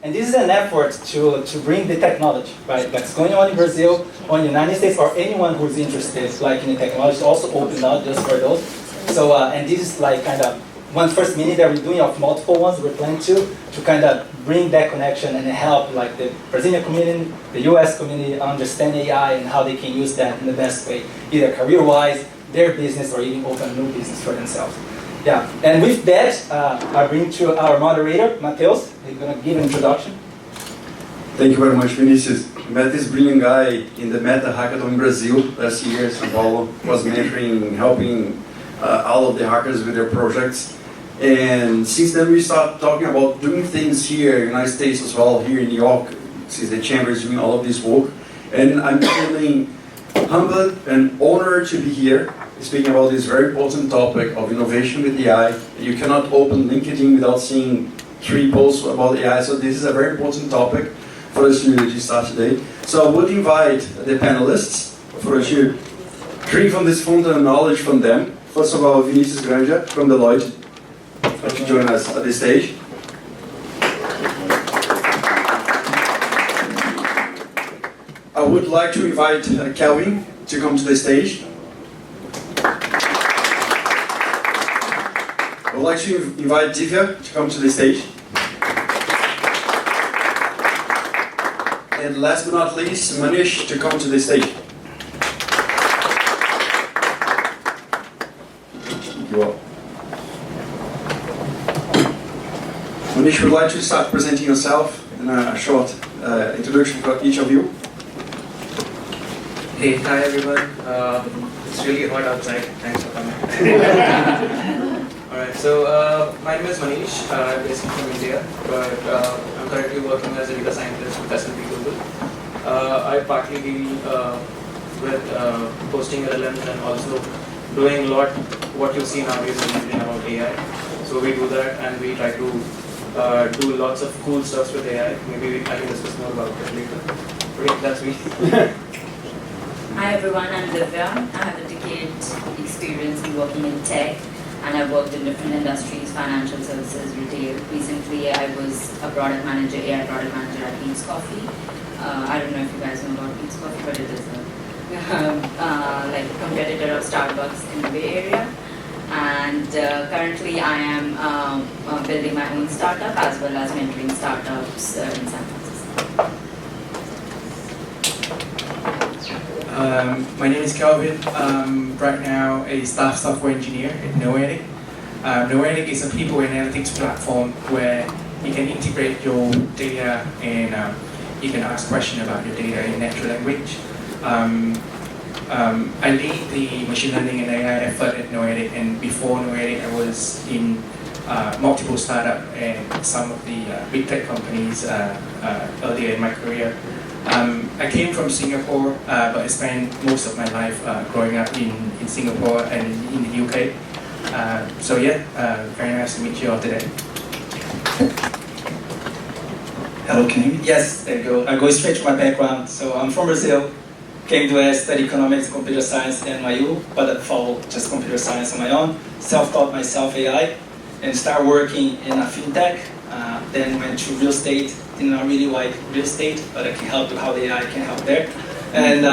And this is an effort to bring the technology, right? That's going on in Brazil, or in the United States, or anyone who's interested, like in the technology, also open out just for those. So, and this is like kind of one first meeting that we're doing of multiple ones we're planning to kind of bring that connection and help like the Brazilian community, the US community understand AI and how they can use that in the best way, either career-wise, their business, or even open a new business for themselves. Yeah, and with that, I bring to our moderator, Matheus. He's going to give an introduction. Thank you very much, Vinicius. I met this brilliant guy in the Meta Hackathon in Brazil last year. São Paulo was mentoring, helping all of the hackers with their projects. And since then, we started talking about doing things here in the United States as well, here in New York, since the chamber is doing all of this work. And I'm feeling humbled and honored to be here, speaking about this very important topic of innovation with AI. You cannot open LinkedIn without seeing 3 posts about AI, so this is a very important topic for us to start today. So I would invite the panelists for us to drink from this fountain of knowledge from them. First of all, Vinicius Granja from Deloitte to join us at the stage. I would like to invite Kelvin to come to the stage. I would like to invite Divya to come to the stage. And last but not least, Manish to come to the stage. Thank you all. Manish, would like to start presenting yourself and a short introduction for each of you. Hey, hi everyone. It's really hot outside. Thanks for coming. Alright, so my name is Manish. I'm basically from India, but I'm currently working as a data scientist with S&P Global. I partly deal with posting LLMs and also doing a lot what you see nowadays in LinkedIn about AI. So we do that and we try to do lots of cool stuff with AI. Maybe I can discuss more about it later. But yeah, that's me. Hi everyone, I'm Divya. I have a decade experience in working in tech, and I've worked in different industries, financial services, retail. Recently I was a product manager, AI product manager at Beats Coffee. I don't know if you guys know about Beats Coffee, but it is a like competitor of Starbucks in the Bay Area. And currently I am building my own startup as well as mentoring startups in San Francisco. My name is Kelvin. I'm right now a staff software engineer at Noetic. Noetic is a people analytics platform where you can integrate your data and you can ask questions about your data in natural language. I lead the machine learning and AI effort at Noetic, and before Noetic I was in multiple startups and some of the big tech companies earlier in my career. I came from Singapore, but I spent most of my life growing up in Singapore and in the UK. So yeah, very nice to meet you all today. Hello, can you hear me? Yes, there you go. I go straight to my background. So I'm from Brazil, came to US, study economics, computer science at NYU, but I followed just computer science on my own, self-taught myself AI, and started working in a fintech. Then went to real estate. Did not really like real estate, but I can help with how the AI can help there. And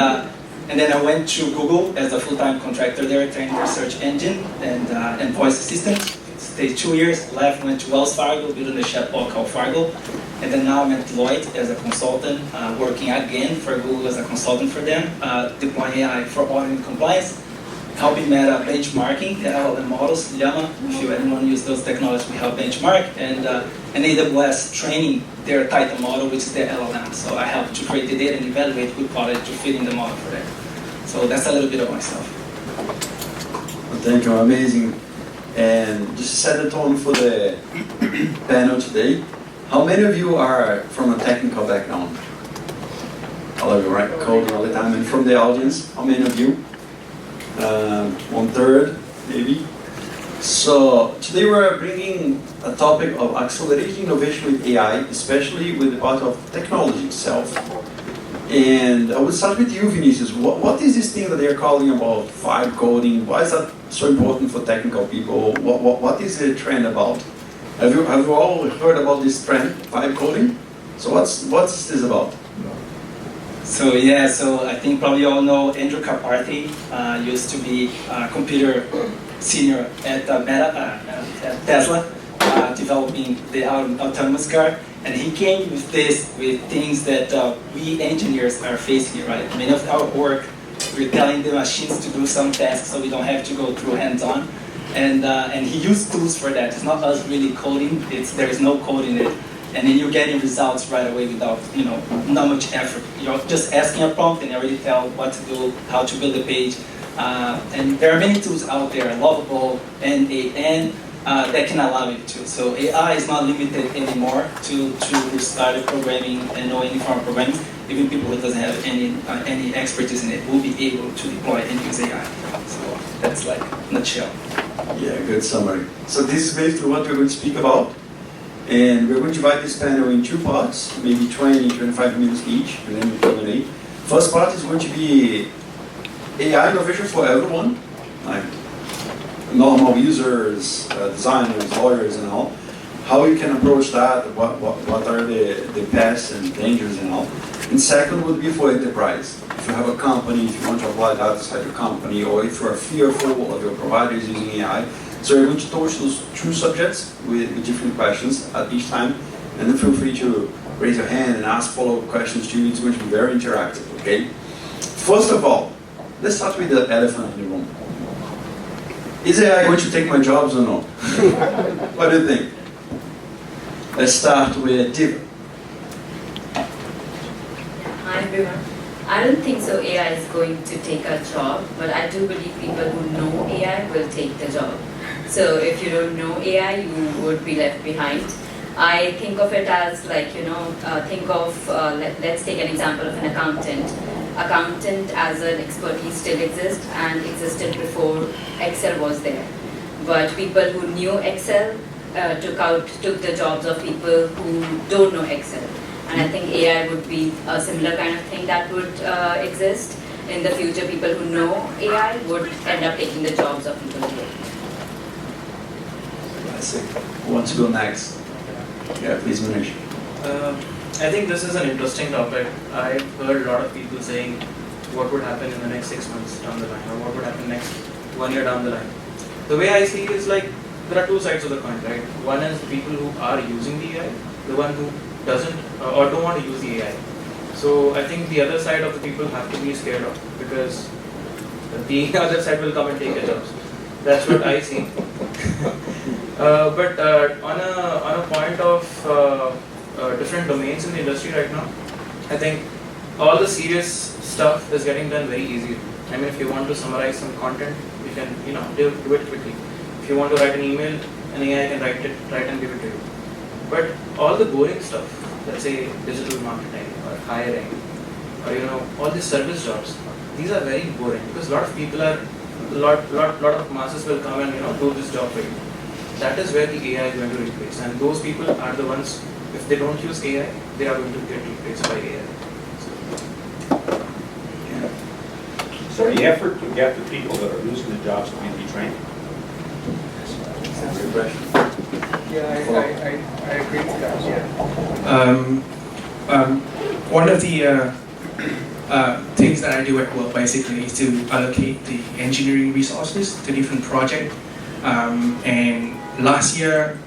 then I went to Google as a full-time contractor there, training their search engine and voice assistant. Stayed 2 years, left, went to Wells Fargo, building a chatbot called Fargo. And then now I'm at Deloitte as a consultant, working again for Google as a consultant for them, deploying AI for audit and compliance, helping Meta benchmarking the LLM models, Llama. If you anyone use those technologies, we help benchmark, and AWS training their Titan model, which is their LLM. So I help to create the data and evaluate good quality to fit in the model for them. So that's a little bit of myself. Thank you, amazing. And just to set the tone for the panel today, how many of you are from a technical background? All of you, right? Coding all the time. And from the audience, how many of you? 1/3, maybe. So today we're bringing a topic of accelerating innovation with AI, especially with the part of technology itself. And I would start with you, Vinicius. What is this thing that they're calling about vibe coding? Why is that so important for technical people? What is the trend about? Have you all heard about this trend, vibe coding? So what's this about? So yeah, so I think probably you all know Andrew Karpathy used to be computer senior at at Tesla, developing the autonomous car, and he came with things that we engineers are facing, right? Many of our work, we're telling the machines to do some tasks, so we don't have to go through hands-on, and he used tools for that. It's not us really coding; there is no code in it. And then you're getting results right away without, not much effort. You're just asking a prompt and you already tell what to do, how to build a page. And there are many tools out there, Lovable, N8N, that can allow you to. So AI is not limited anymore to start programming and know any form of programming. Even people who doesn't have any expertise in it will be able to deploy and use AI. So that's like nutshell. Yeah, good summary. So this is basically what we're going to speak about. And we're going to divide this panel in two parts, maybe 20, 25 minutes each, and then we terminate. First part is going to be AI innovation for everyone, like normal users, designers, lawyers, and all. How you can approach that, what are the pests and dangers and all. And second would be for enterprise. If you have a company, if you want to apply that inside your company, or if you are fearful of your providers using AI. So we're going to touch those two subjects with different questions at each time, and then feel free to raise your hand and ask follow-up questions too. It's going to be very interactive, okay? First of all, let's start with the elephant in the room. Is AI going to take my jobs or no? What do you think? Let's start with Diva. Hi everyone. I don't think so AI is going to take a job, but I do believe people who know AI will take the job. So if you don't know AI, you would be left behind. I think of it as like, let's take an example of an accountant. Accountant as an expertise still exists and existed before Excel was there. But people who knew Excel took the jobs of people who don't know Excel. And I think AI would be a similar kind of thing that would exist. In the future, people who know AI would end up taking the jobs of people who don't. Who wants to go next? Yeah, please, Manish. I think this is an interesting topic. I've heard a lot of people saying what would happen in the next 6 months down the line, or what would happen next 1 year down the line. The way I see it is like, there are two sides of the coin, right? One is the people who are using the AI, the one who doesn't or don't want to use the AI. So I think the other side of the people have to be scared of, because the other side will come and take your jobs. That's what I see. But on a point of different domains in the industry right now, I think all the serious stuff is getting done very easily. I mean, if you want to summarize some content, you can do it quickly. If you want to write an email, an AI can write and give it to you. But all the boring stuff, let's say digital marketing or hiring, or all these service jobs, these are very boring, because a lot of people are, lot of masses will come and do this job for you. That is where the AI is going to replace, and those people are the ones, if they don't use AI, they are going to get replaced by AI. So the effort to get the people that are losing the jobs to be retrained? That's a good question. Yeah, I agree with that. Yeah. One of the things that I do at work basically is to allocate the engineering resources to different projects. And last year,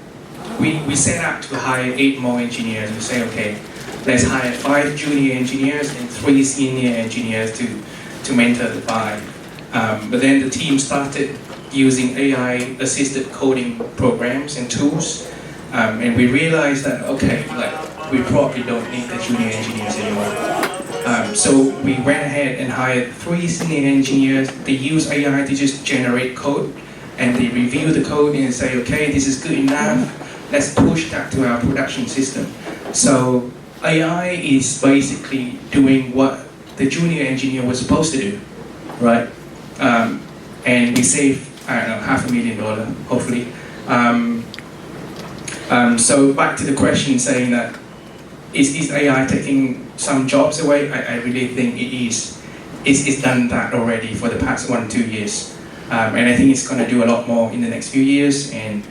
we set out to hire 8 more engineers. We say, okay, let's hire 5 junior engineers and 3 senior engineers to mentor the 5. But then the team started using AI-assisted coding programs and tools, and we realized that, okay, we probably don't need the junior engineers anymore. So we went ahead and hired 3 senior engineers. They use AI to just generate code, and they review the code and say, okay, this is good enough, let's push that to our production system. So AI is basically doing what the junior engineer was supposed to do, right? And we save, I don't know, $500,000, hopefully. So back to the question saying that, is AI taking some jobs away? I really think it is. It's done that already for the past 1-2 years. And I think it's going to do a lot more in the next few years. And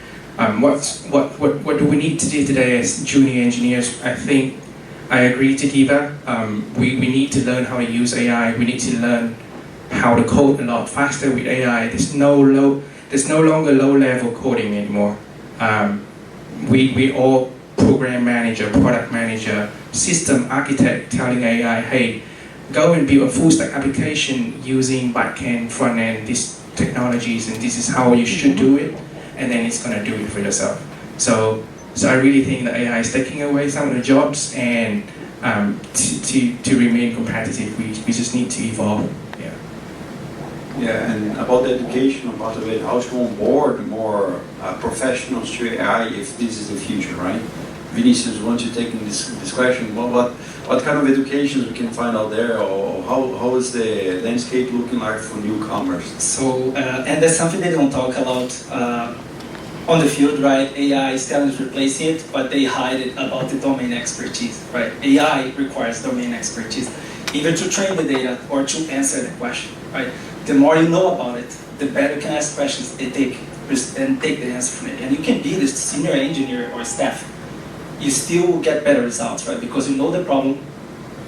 what do we need to do today as junior engineers? I think I agree to Diva. We need to learn how to use AI. We need to learn how to code a lot faster with AI. There's no longer low-level coding anymore. We all program manager, product manager, system architect telling AI, hey, go and build a full-stack application using back-end, front-end, these technologies, and this is how you should do it, and then it's going to do it for yourself. So I really think that AI is taking away some of the jobs, and to remain competitive, we just need to evolve. Yeah, and about the education, about how to onboard more professionals to AI if this is the future, right? Vinicius, once you take this question, what kind of education we can find out there, or how is the landscape looking like for newcomers? So, and that's something they don't talk about on the field, right? AI is telling to replace it, but they hide it about the domain expertise, right? AI requires domain expertise, either to train the data or to answer the question, right? The more you know about it, the better you can ask questions and take the answer from it. And you can be the senior engineer or staff. You still get better results, right? Because you know the problem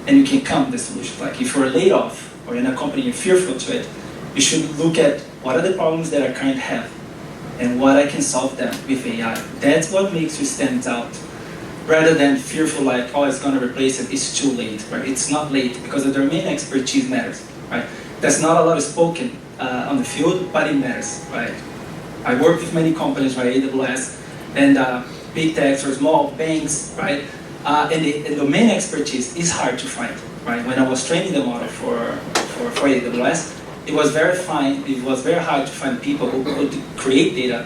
and you can come to the solution. Like if you're laid off or in a company you're fearful to it, you should look at what are the problems that I currently have and what I can solve them with AI. That's what makes you stand out. Rather than fearful like, oh, it's going to replace it, it's too late, right? It's not late because the domain expertise matters, right? There's not a lot spoken on the field, but it matters, right? I work with many companies, right, AWS, and big techs or small banks, right? And the domain expertise is hard to find, right? When I was training the model for AWS, it was very hard to find people who could create data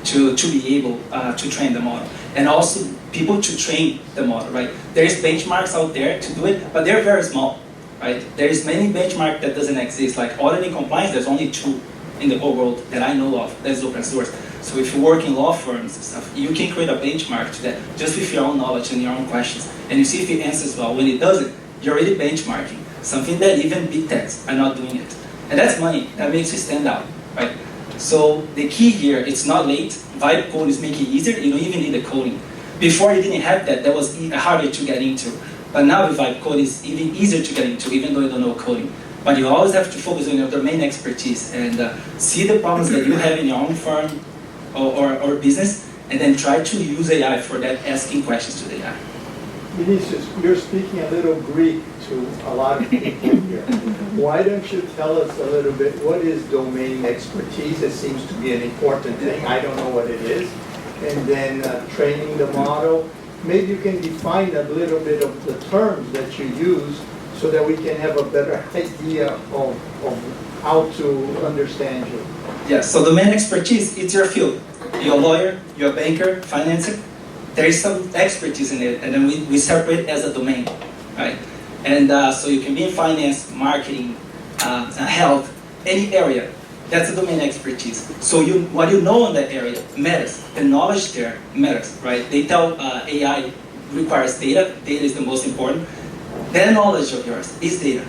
to be able to train the model. And also people to train the model, right? There's benchmarks out there to do it, but they're very small. Right? There is many benchmark that doesn't exist. Like auditing compliance, there's only 2 in the whole world that I know of. That's open source. So if you work in law firms and stuff, you can create a benchmark to that just with your own knowledge and your own questions. And you see if it answers well. When it doesn't, you're already benchmarking. Something that even big techs are not doing it. And that's money. That makes you stand out, right? So the key here, it's not late. Vibe code is making it easier. You don't even need the coding. Before you didn't have that. That was harder to get into. But now with Vibe code, it's even easier to get into, even though you don't know coding. But you always have to focus on your domain expertise and see the problems that you have in your own firm or business, and then try to use AI for that, asking questions to the AI. Vinicius, you're speaking a little Greek to a lot of people here. Why don't you tell us a little bit, what is domain expertise? It seems to be an important thing. I don't know what it is. And then training the model. Maybe you can define a little bit of the terms that you use so that we can have a better idea of how to understand you. Yeah, so domain expertise, it's your field. You're a lawyer, you're a banker, financer. There is some expertise in it, and then we separate as a domain, right? And so you can be in finance, marketing, health, any area. That's a domain expertise. So what you know in that area matters. The knowledge there matters, right? They tell AI requires data. Data is the most important. That knowledge of yours is data,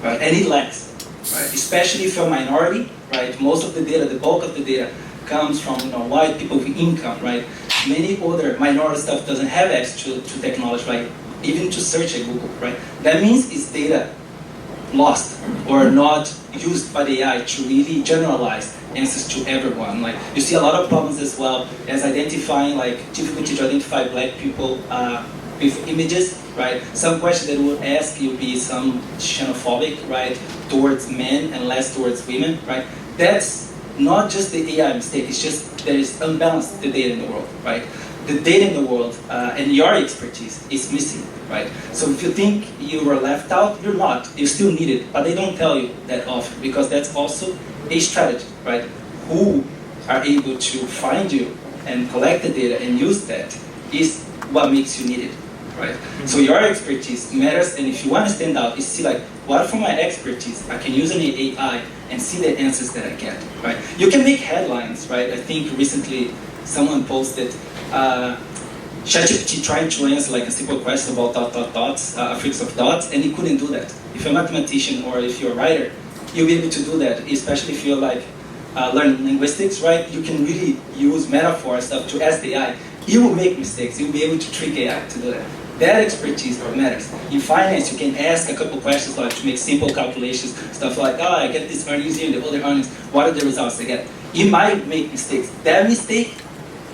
right? And it lacks, right? Especially if you're a minority, right? Most of the data, the bulk of the data, comes from white people with income, right? Many other minority stuff doesn't have access to technology, right? Even to search at Google, right? That means it's data lost or not used by the AI to really generalize answers to everyone. Like you see a lot of problems as well as identifying difficulty to identify black people with images, right? Some question that would ask you be some xenophobic, right, towards men and less towards women, right? That's not just the AI mistake. It's just there is unbalanced the data in the world, right? The data in the world and your expertise is missing, right? So if you think you were left out, you're not. You still need it, but they don't tell you that often because that's also a strategy, right? Who are able to find you and collect the data and use that is what makes you needed, right? So your expertise matters, and if you want to stand out, is see what from my expertise I can use an AI and see the answers that I get, right? You can make headlines, right? I think recently someone posted ChatGPT tried to answer a simple question about dots, affix of dots, and it couldn't do that. If you're a mathematician or if you're a writer, you'll be able to do that, especially if you're learning linguistics, right? You can really use metaphor stuff to ask the AI. You will make mistakes. You'll be able to trick AI to do that. That expertise matters. In finance, you can ask a couple questions like to make simple calculations, stuff like, oh, I get this earnings here and the other earnings, what are the results I get? You might make mistakes. That mistake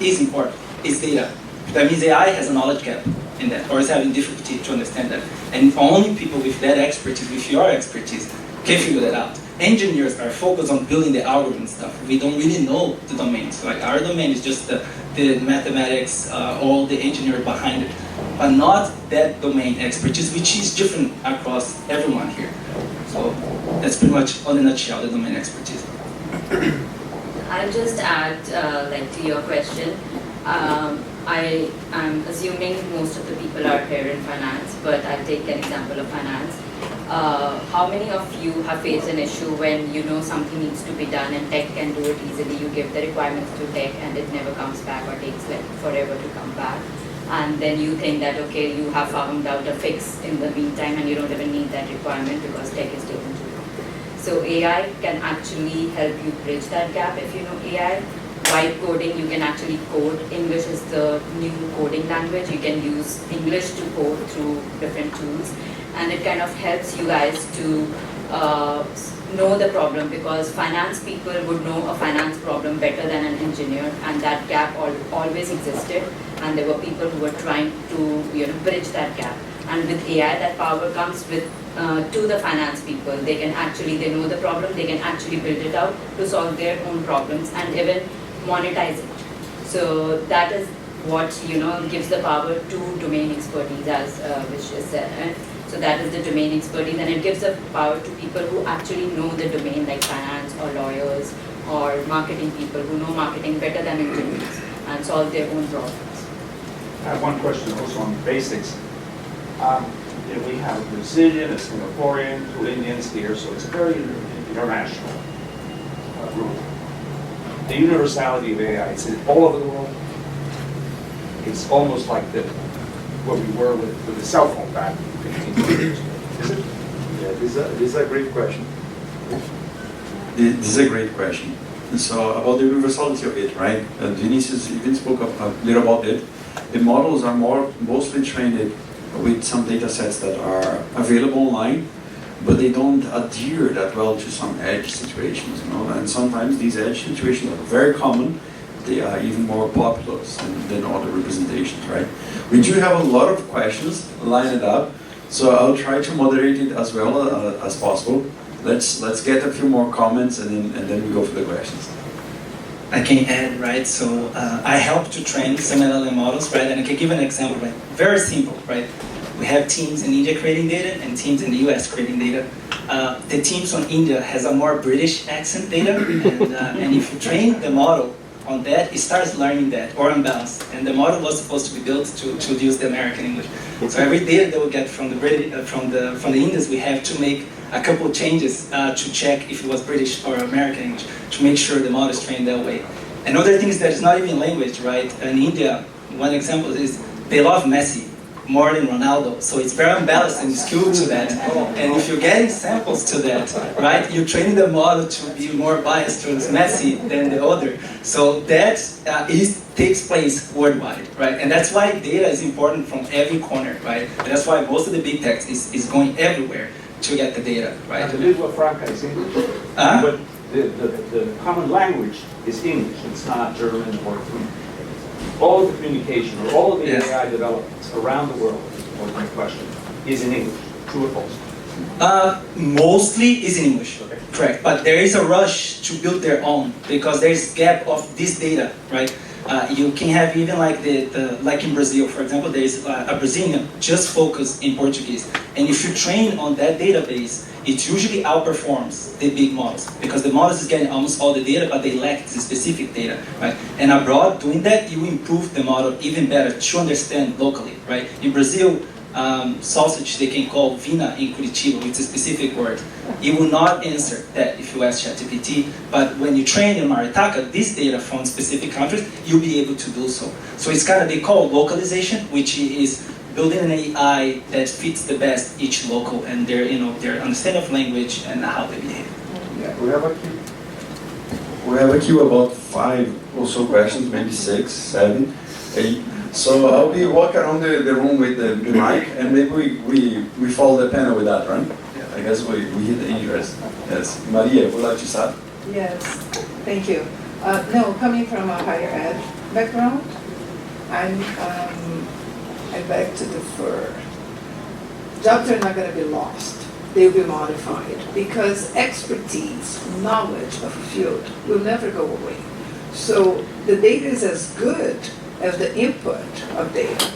is important, it's data. That means AI has a knowledge gap in that, or is having difficulty to understand that. And only people with that expertise, with your expertise, can figure that out. Engineers are focused on building the algorithm stuff. We don't really know the domain. So like our domain is just the mathematics, all the engineering behind it, but not that domain expertise, which is different across everyone here. So that's pretty much, in a nutshell, the domain expertise. I'll just add, to your question. I am assuming most of the people are here in finance, but I'll take an example of finance. How many of you have faced an issue when you know something needs to be done and tech can do it easily? You give the requirements to tech and it never comes back or takes like forever to come back. And then you think that, okay, you have found out a fix in the meantime and you don't even need that requirement because tech is taken too long. So AI can actually help you bridge that gap if you know AI. White coding, you can actually code. English is the new coding language. You can use English to code through different tools. And it kind of helps you guys to know the problem, because finance people would know a finance problem better than an engineer, and that gap always existed, and there were people who were trying to bridge that gap. And with AI, that power comes with to the finance people. They know the problem, they can actually build it out to solve their own problems and even monetize it. So that is what gives the power to domain expertise, as which is said. So that is the domain expertise, and it gives the power to people who actually know the domain, like finance or lawyers or marketing people who know marketing better than engineers and solve their own problems. I have one question also on the basics. We have a Brazilian, a Singaporean, 2 Indians here, so it's a very international group. The universality of AI, it's in all over the world. It's almost like where we were with the cell phone back 15 years ago. Is it? Yeah, this is a great question. This is a great question. So about the universality of it, right? Vinicius even spoke a little about it. The models are mostly trained with some data sets that are available online, but they don't adhere that well to some edge situations, And sometimes these edge situations are very common. They are even more populous than other representations, right? We do have a lot of questions lined up, so I'll try to moderate it as well as possible. Let's get a few more comments and then we go for the questions. I can add, right? So I help to train some LLM models, right? And I can give an example, right? Very simple, right? We have teams in India creating data and teams in the US creating data. The teams on India has a more British accent data, and if you train the model on that, it starts learning that, or unbalanced. And the model was supposed to be built to use the American English. So every data that we get from the Indians, we have to make a couple of changes to check if it was British or American English, to make sure the model is trained that way. Another thing is that it's not even language, right? In India, one example is they love Messi more than Ronaldo, so it's very unbalanced and skewed to that. And if you're getting samples to that, right, you're training the model to be more biased towards Messi than the other. So that takes place worldwide, right? And that's why data is important from every corner, right? And that's why most of the big tech is going everywhere to get the data, right? And the lingua franca is English, but the common language is English. It's not German or all of the communication or all of the AI developments around the world, was my question, is in English. True or false? Mostly is in English, correct. But there is a rush to build their own because there is gap of this data, right? You can have even like like in Brazil, for example, there is a Brazilian just focused in Portuguese, and if you train on that database, it usually outperforms the big models because the models is getting almost all the data, but they lack the specific data, right? And abroad, doing that, you improve the model even better to understand locally, right? In Brazil, sausage they can call vina in Curitiba, which is a specific word. It will not answer that if you ask ChatGPT, but when you train in Maritaka, this data from specific countries, you'll be able to do so. So it's kind of, they call localization, which is building an AI that fits the best each local and their understanding of language and how they behave. Yeah, we have a queue. We have a queue about 5 or so questions, maybe 6, 7. So I'll be walking around the room with the mic, and maybe we follow the panel with that, right? Yeah. I guess we hit the interest. Yes. Maria, would you like to start? Yes, thank you. No, coming from a higher ed background, I beg to differ. Jobs are not going to be lost. They'll be modified because expertise, knowledge of a field will never go away. So the data is as good as the input of data,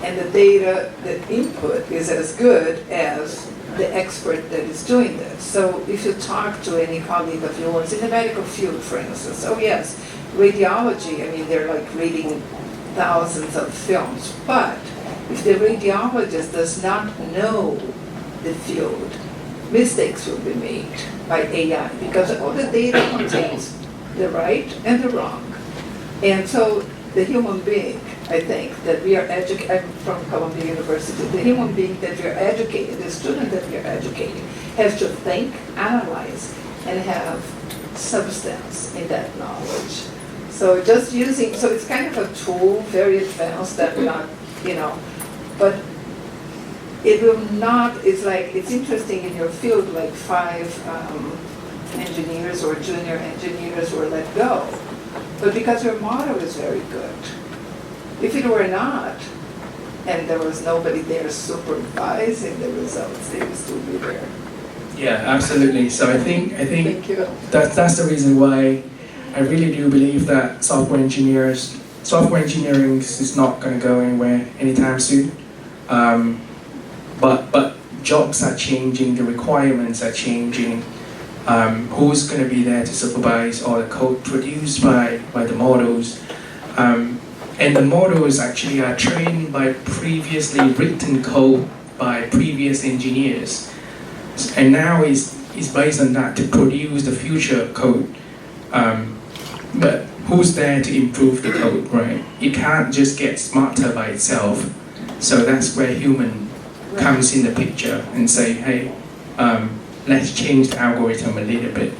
and the input is as good as the expert that is doing this. So if you talk to any colleague of yours in the medical field, for instance, oh yes, radiology, I mean, they're like reading thousands of films, but if the radiologist does not know the field, mistakes will be made by AI because all the data contains the right and the wrong. And so the human being, I think, that we are I'm from Columbia University, the human being that we are educating, the student that we are educating, has to think, analyze, and have substance in that knowledge. So just using, so it's kind of a tool, very advanced, that not, but it will not, it's like, it's interesting in your field, like 5 engineers or junior engineers were let go. But because your model is very good. If it were not, and there was nobody there supervising the results, they would still be there. Yeah, absolutely. So I think Thank you. that's the reason why I really do believe that software engineering is not going to go anywhere anytime soon. But jobs are changing, the requirements are changing. Who's going to be there to supervise all the code produced by the models? And the models actually are trained by previously written code by previous engineers. And now is based on that to produce the future code. But who's there to improve the code, right? It can't just get smarter by itself. So that's where human comes in the picture and say, hey, let's change the algorithm a little bit.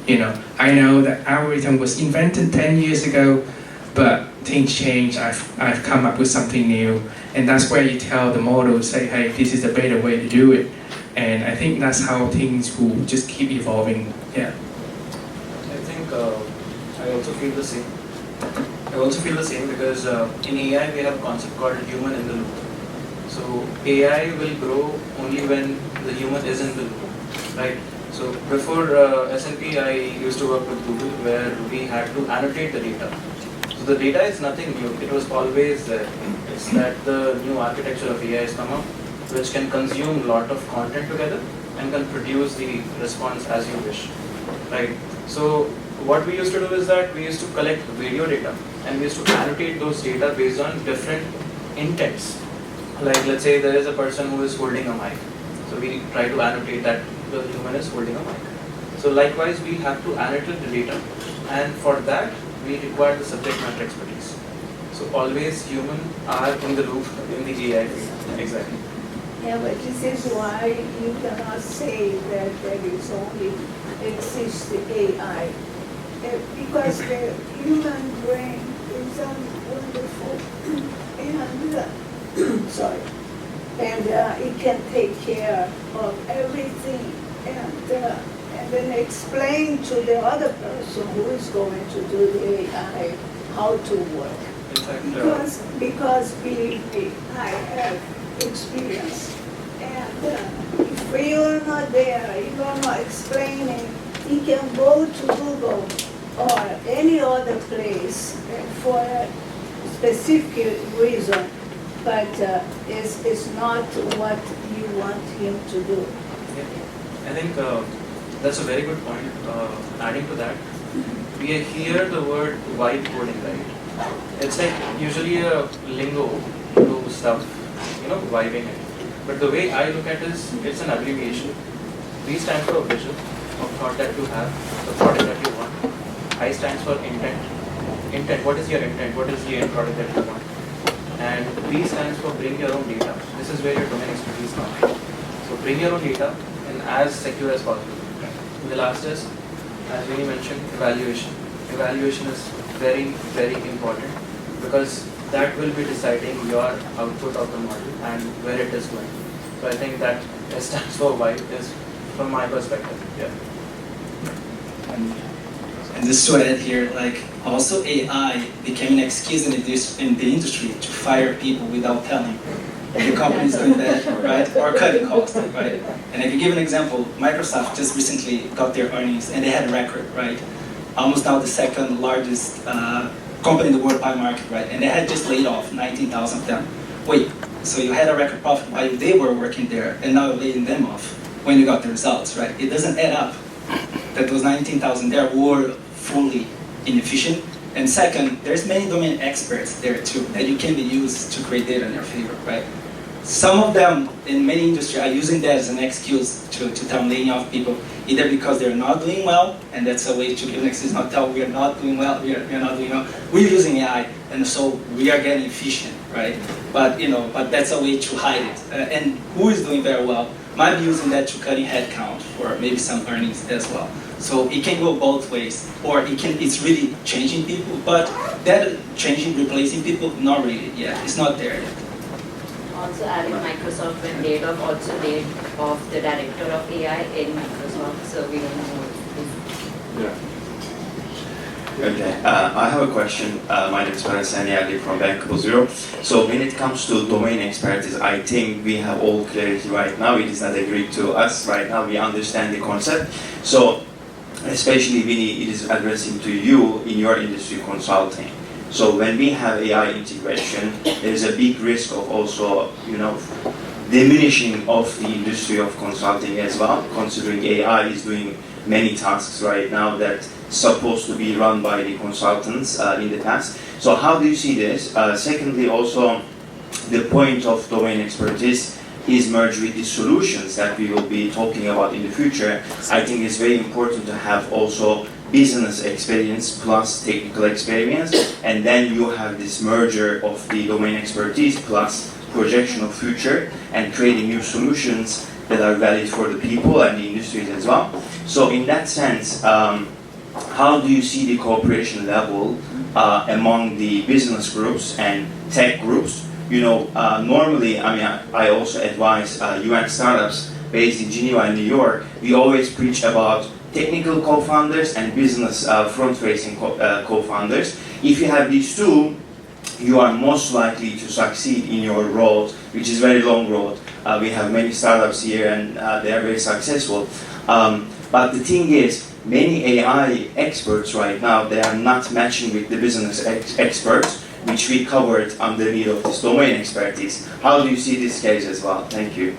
I know that algorithm was invented 10 years ago, but things change. I've come up with something new, and that's where you tell the model, say, hey, this is a better way to do it. And I think that's how things will just keep evolving. Yeah. I think I also feel the same. Because in AI we have a concept called human in the loop. So AI will grow only when the human is in the loop, right? So before S&P, I used to work with Google, where we had to annotate the data. So the data is nothing new, it was always there. It's that the new architecture of AI has come up, which can consume a lot of content together and can produce the response as you wish, right? So what we used to do is that we used to collect video data and we used to annotate those data based on different intents. Like let's say there is a person who is holding a mic. So we try to annotate that the human is holding a mic. So likewise, we have to annotate the data, and for that we require the subject matter expertise. So always human are in the loop in the AI field. Exactly. Yeah, but this is why you cannot say that there is only exists the AI. Because the human brain is wonderful and sorry, and it can take care of everything and then explain to the other person who is going to do the AI how to work. In fact, Because believe me, I have experience. And if you are not there, you are not explaining, you can go to Google or any other place for a specific reason, but it's not what you want him to do. yeah. I think that's a very good point. Adding to that, we hear the word vibe coding, right? It's like usually a lingo to stuff, vibing it. But the way I look at it is, it's an abbreviation. V stands for vision of thought that you have, the product that you want. I stands for intent. Intent, what is your intent? What is the end product that you want? And B stands for bring your own data. This is where your domain expertise comes in. So bring your own data and as secure as possible. The last is, as Vinny mentioned, evaluation. Evaluation is very, very important because that will be deciding your output of the model and where it is going. So I think that stands for why is from my perspective. Yeah. And just to add here, like also AI became an excuse in the industry to fire people without telling the company is doing that, right? Or cutting costs, right? And I can give an example. Microsoft just recently got their earnings and they had a record, right? Almost now the second largest company in the world by market, right? And they had just laid off 19,000 of them. Wait, so you had a record profit while they were working there and now you're laying them off when you got the results, right? It doesn't add up that those 19,000 there were fully inefficient. And second, there's many domain experts there too that you can be used to create data in your favor, right? Some of them in many industries are using that as an excuse to tell laying off people, either because they're not doing well, and that's a way to give an excuse, not tell we are not doing well, we are not doing well. We're using AI, and so we are getting efficient, right? But but that's a way to hide it. And who is doing very well might be using that to cutting headcount for maybe some earnings as well. So it can go both ways, or it's really changing people, but that changing, replacing people, not really yet. It's not there yet. Also adding Microsoft when laid off, also laid off the director of AI in Microsoft, so we don't know if Okay, I have a question. My name is Parasani Ali from Bankable Zero. So when it comes to domain expertise, I think we have all clarity right now. It is not agreed to us right now. We understand the concept. So especially Vinny, it is addressing to you in your industry consulting. So when we have AI integration, there is a big risk of also, diminishing of the industry of consulting as well, considering AI is doing many tasks right now that supposed to be run by the consultants in the past. So how do you see this? Secondly, also, the point of domain expertise is merged with the solutions that we will be talking about in the future. I think it's very important to have also business experience plus technical experience, and then you have this merger of the domain expertise plus projection of future and creating new solutions that are valid for the people and the industries as well. So in that sense, how do you see the cooperation level among the business groups and tech groups? Normally, I also advise UN startups based in Geneva and New York. We always preach about technical co-founders and business front-facing co-founders. If you have these two, you are most likely to succeed in your road, which is a very long road. We have many startups here and they are very successful. But the thing is, many AI experts right now, they are not matching with the business experts, which we covered underneath of this domain expertise. How do you see this case as well? Thank you.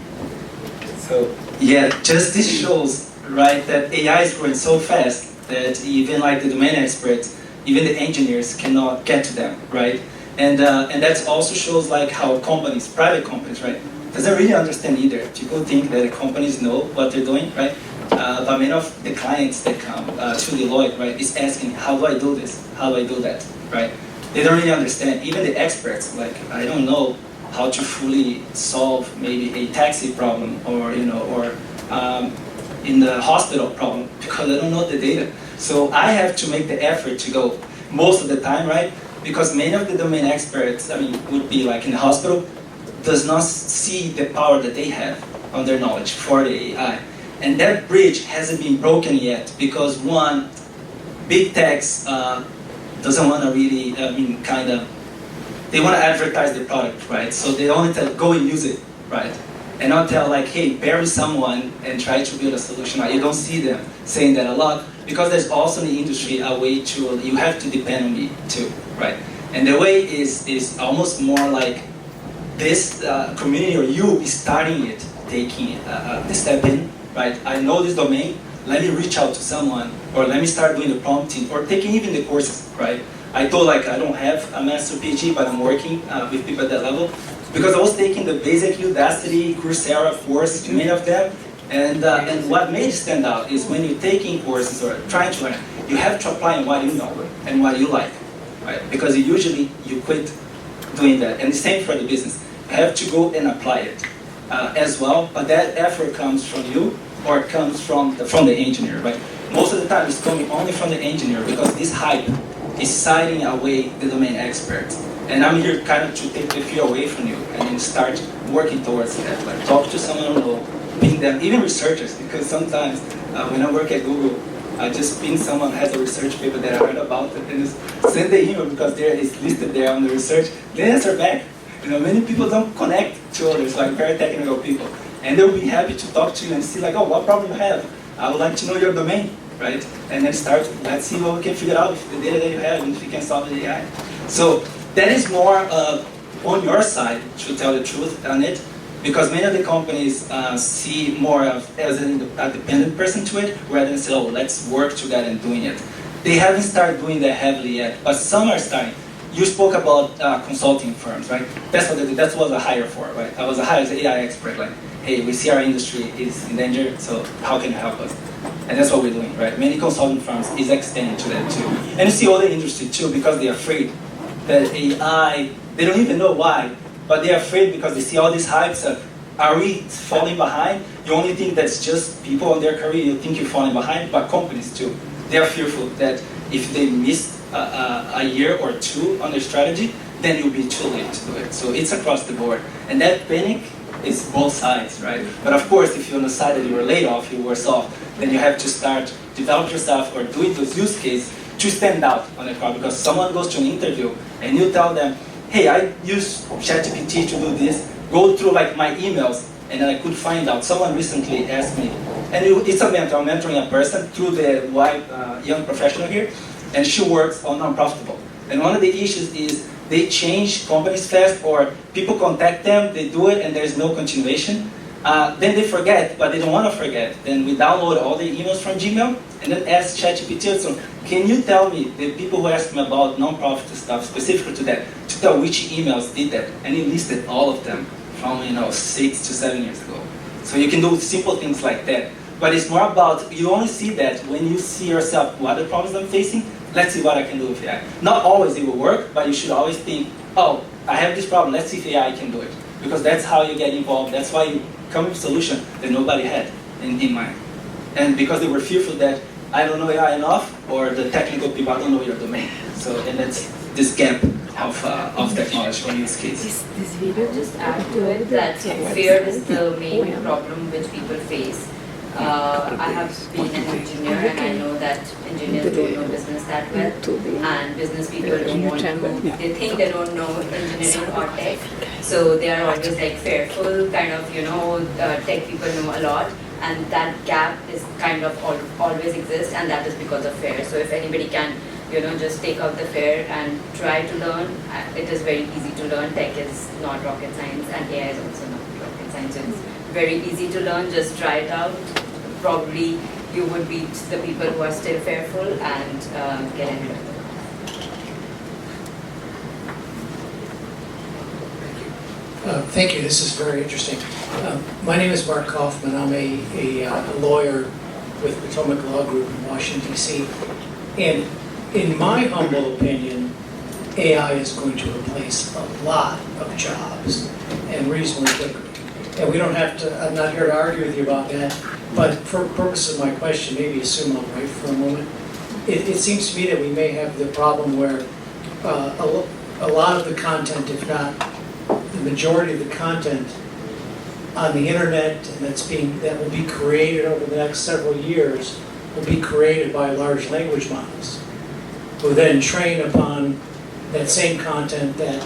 So, yeah, just this shows, right, that AI is growing so fast that even like the domain experts, even the engineers cannot get to them, right? And that also shows like how companies, private companies, right, doesn't really understand either. People think that the companies know what they're doing, right? But many of the clients that come to Deloitte, right, is asking, how do I do this? How do I do that, right? They don't really understand. Even the experts, like, I don't know how to fully solve maybe a taxi problem or in the hospital problem because I don't know the data. So I have to make the effort to go most of the time, right? Because many of the domain experts, would be like in the hospital, does not see the power that they have on their knowledge for the AI. And that bridge hasn't been broken yet because one, big techs doesn't want to really, they want to advertise the product, right? So they only tell, go and use it, right? And not tell like, hey, bury someone and try to build a solution. You don't see them saying that a lot because there's also in the industry a way to, you have to depend on me too, right? And the way is almost more like this community or you is starting it, taking the step in, right? I know this domain, let me reach out to someone, or let me start doing the prompting, or taking even the courses, right? I told like I don't have a master PhD, but I'm working with people at that level, because I was taking the basic Udacity, Coursera courses, many of them, and what made it stand out is when you're taking courses or trying to learn, you have to apply in what you know and what you like, right? Because usually you quit doing that, and the same for the business. You have to go and apply it as well, but that effort comes from you or it comes from the engineer, right? Most of the time it's coming only from the engineer because this hype is siding away the domain experts. And I'm here kind of to take the fear away from you and then start working towards that. Like talk to someone who knows, ping them, even researchers, because sometimes when I work at Google, I just ping someone who has a research paper that I heard about it and just send the email because it's listed there on the research. They answer back. Many people don't connect to others, like very technical people. And they'll be happy to talk to you and see like, oh, what problem you have? I would like to know your domain, right? And then let's see what we can figure out with the data that you have and if you can solve the AI. So that is more on your side, to tell the truth on it, because many of the companies see more as a dependent person to it, rather than say, oh, let's work together in doing it. They haven't started doing that heavily yet, but some are starting. You spoke about consulting firms, right? That's what I was a hire for, right? I was a hire as an AI expert, like, hey, we see our industry is in danger, so how can you help us? And that's what we're doing, right? Many consulting firms is extending to that too. And you see other industry too, because they're afraid that AI, they don't even know why, but they're afraid because they see all these hypes of, are we falling behind? You only think that's just people on their career, you think you're falling behind, but companies too. They're fearful that if they miss a year or two on their strategy, then you'll be too late to do it. So it's across the board. And that panic is both sides, right? But of course, if you're on the side that you were laid off, you were soft, then you have to start develop yourself or doing those use cases to stand out on the crowd. Because someone goes to an interview and you tell them, hey, I use ChatGPT to do this, go through like my emails, and then I could find out. Someone recently asked me, and it's a mentor, I'm mentoring a person through the young professional here, and she works on non-profitable. And one of the issues is they change companies fast, or people contact them, they do it, and there's no continuation. Then they forget, but they don't want to forget. Then we download all the emails from Gmail, and then ask ChatGPT, so can you tell me, the people who asked me about non-profit stuff, specifically to that, to tell which emails did that? And he listed all of them from 6 to 7 years ago. So you can do simple things like that. But it's more about, you only see that when you see yourself, what are the problems I'm facing? Let's see what I can do with AI. Not always it will work, but you should always think, oh, I have this problem, let's see if AI can do it. Because that's how you get involved. That's why you come with a solution that nobody had in mind. And because they were fearful that I don't know AI enough, or the technical people, I don't know your domain. So, and that's this gap of technology or use case. This video just add to it that fear is the main problem which people face. I have been an engineer and I know that engineers don't know business that well, and business people don't want to, they think they don't know engineering or tech, so they are always like fearful, kind of, tech people know a lot, and that gap is kind of always exists, and that is because of fear. So if anybody can just take out the fear and try to learn, it is very easy to learn. Tech is not rocket science, and AI is also not rocket science. So it's very easy to learn, just try it out. Probably you would beat the people who are still fearful and get ahead of them. Thank you. This is very interesting. My name is Mark Kaufman. I'm a lawyer with Potomac Law Group in Washington, D.C. And in my humble opinion, AI is going to replace a lot of jobs, and reasonably quickly. And we don't have to, I'm not here to argue with you about that, but for purposes of my question, maybe assume I'm right for a moment. It seems to me that we may have the problem where a lot of the content, if not the majority of the content on the internet that will be created over the next several years will be created by large language models, who then train upon that same content that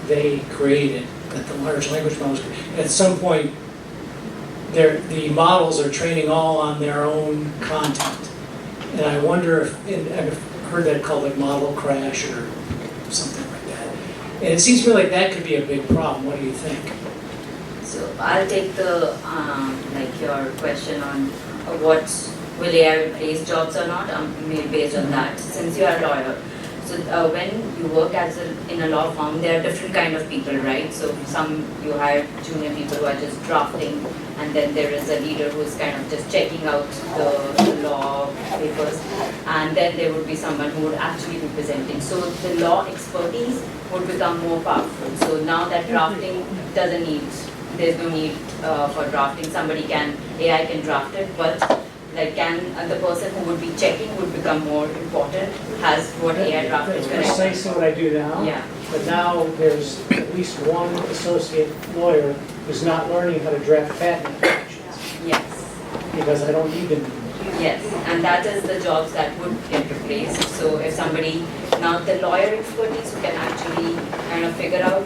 they created, that the large language models created. At some point, the models are training all on their own content. And I wonder if, and I've heard that called like model crash or something like that. And it seems to me like that could be a big problem. What do you think? So I'll take the, your question on what will AI replace jobs or not, maybe based on that, since you are a lawyer. So when you work in a law firm, there are different kind of people, right? So you hire junior people who are just drafting, and then there is a leader who is kind of just checking out the law papers, and then there would be someone who would actually be presenting. So the law expertise would become more powerful. So now that drafting there's no need for drafting. AI can draft it, but the person who would be checking would become more important. Has what AI drafted correct? Precisely what I do now? Yeah. but now there's at least one associate lawyer who's not learning how to draft patent applications Yes. because I don't need them anymore. Yes, and that is the jobs that would get replaced. So if somebody, now the lawyer expertise who can actually kind of figure out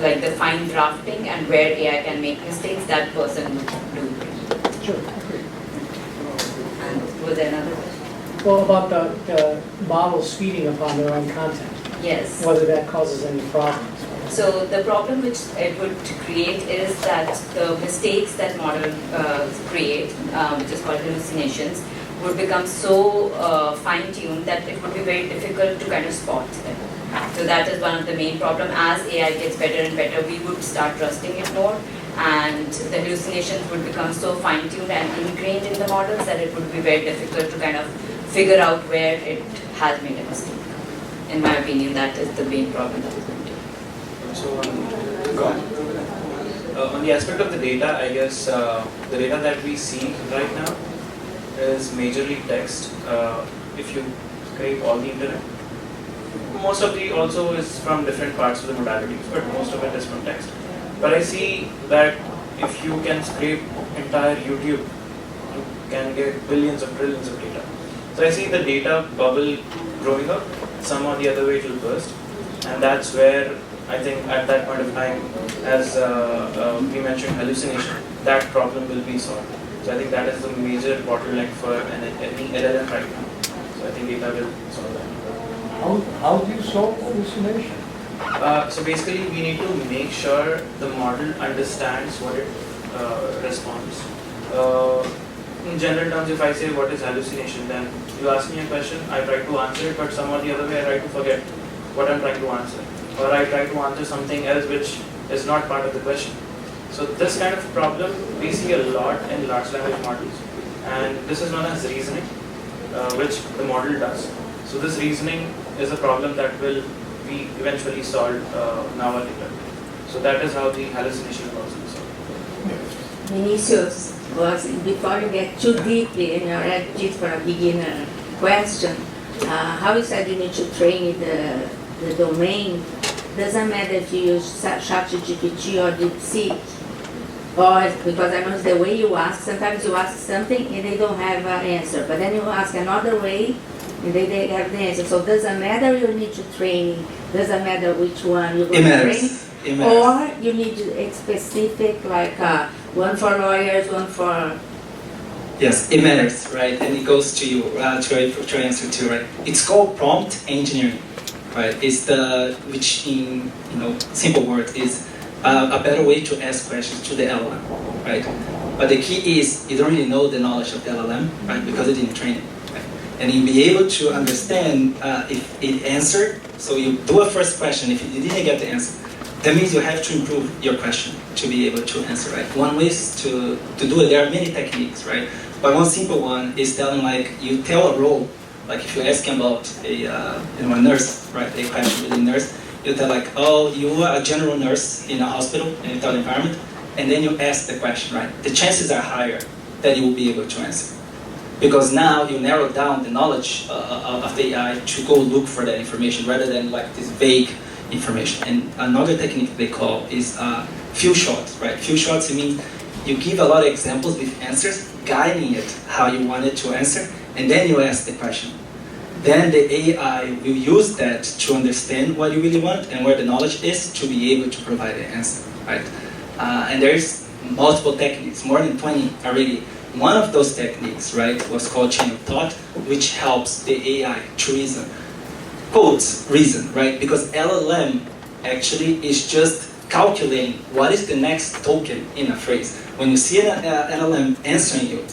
like the fine drafting and where AI can make mistakes, that person would do. Sure. And was there another question? Well, about the models feeding upon their own content, Yes. whether that causes any problems. So the problem which it would create is that the mistakes that model create, which is called hallucinations, would become so fine-tuned that it would be very difficult to kind of spot them. So that is one of the main problems. As AI gets better and better, we would start trusting it more, and the hallucinations would become so fine-tuned and ingrained in the models that it would be very difficult to kind of figure out where it has made a mistake. In my opinion, that is the main problem that is going to. So on the aspect of the data, I guess the data that we see right now is majorly text. If you scrape all the internet, most of the also is from different parts of the modalities, but most of it is from text. But I see that if you can scrape entire YouTube, you can get billions of trillions of data. So I see the data bubble growing up. Some or the other way it will burst, and that's where I think at that point of time, as we mentioned hallucination, that problem will be solved. So I think that is the major bottleneck for any LLM right now. So I think data will solve that. How do you solve hallucination? So basically we need to make sure the model understands what it responds. In general terms, if I say what is hallucination, then you ask me a question, I try to answer it, but some or the other way I try to forget what I'm trying to answer. Or I try to answer something else which is not part of the question. So this kind of problem we see a lot in large language models, and this is known as reasoning, which the model does. So this reasoning is a problem that will be eventually solved now or later. So that is how the hallucination will also be solved. Vinicius, before you get too deeply in your attitude for a beginner question, how you said you need to train the domain, doesn't matter if you use ChatGPT or DeepSeek, or because I know the way you ask, sometimes you ask something and they don't have an answer, but then you ask another way and they have the answer. So doesn't matter you need to train, doesn't matter which one you're going to train, or you need a specific, like one for lawyers, one for... Yes, it matters, right? And it goes to you, to answer to, right? It's called prompt engineering, right? It's which in simple word is a better way to ask questions to the LLM, right? But the key is you don't really know the knowledge of the LLM, right? Because it didn't train it, right? And you'll be able to understand if it answered. So you do a first question. If you didn't get the answer, that means you have to improve your question to be able to answer, right? One way is to do it. There are many techniques, right? But one simple one is telling, like, you tell a role, like if you're asking about a nurse, right? A question with a nurse, you tell like, oh, you are a general nurse in a hospital, in a total environment, and then you ask the question, right? The chances are higher that you will be able to answer. Because now you narrow down the knowledge of the AI to go look for that information rather than like this vague information. And another technique they call is few shots, right? Few shots, it means you give a lot of examples with answers, guiding it how you want it to answer, and then you ask the question. Then the AI will use that to understand what you really want and where the knowledge is to be able to provide an answer, right? And there's multiple techniques, more than 20 already. One of those techniques, right, was called chain of thought, which helps the AI to reason. Quotes, reason, right? Because LLM actually is just calculating what is the next token in a phrase. When you see an LLM answering you,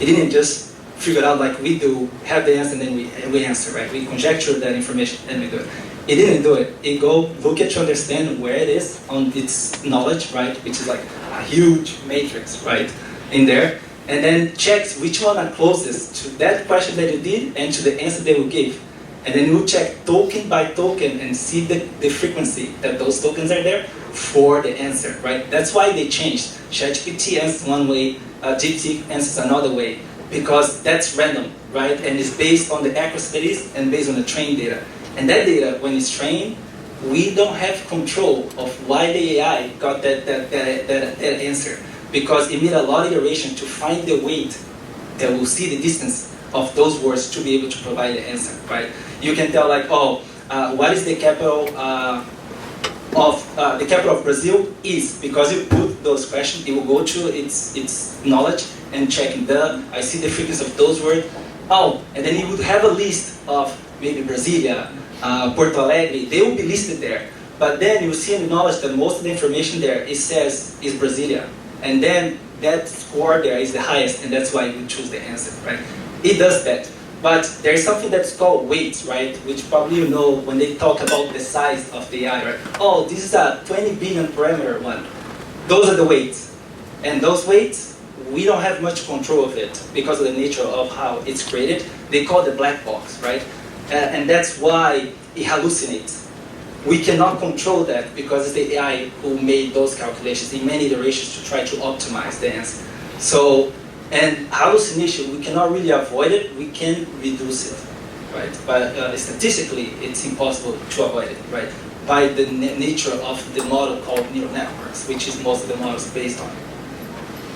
it didn't just figure out like we do, have the answer and then we answer, right? We conjecture that information and we do it. It didn't do it. It go look at to understand where it is on its knowledge, right? Which is like a huge matrix, right? In there. And then checks which one are closest to that question that you did and to the answer they will give. And then you check token by token and see the frequency that those tokens are there for the answer, right? That's why they changed. ChatGPT answers one way, GPT answers another way, because that's random, right? And it's based on the accuracy that is and based on the trained data. And that data, when it's trained, we don't have control of why the AI got that answer, because it made a lot of iteration to find the weight that will see the distance of those words to be able to provide the answer, right? You can tell like, what is the capital of Brazil is, because you put those questions, it will go to its knowledge and check I see the frequency of those words. And then it would have a list of maybe Brasilia, Porto Alegre, they will be listed there. But then you see in the knowledge that most of the information there, it says is Brasilia. And then that score there is the highest, and that's why we choose the answer, right? It does that. But there is something that's called weights, right? Which probably you know when they talk about the size of the AI, right? This is a 20 billion parameter one. Those are the weights. And those weights, we don't have much control of it because of the nature of how it's created. They call it the black box, right? And that's why it hallucinates. We cannot control that because it's the AI who made those calculations in many iterations to try to optimize the answer. So, and hallucination, we cannot really avoid it, we can reduce it, right? But statistically, it's impossible to avoid it, right? By the nature of the model called neural networks, which is most of the models based on.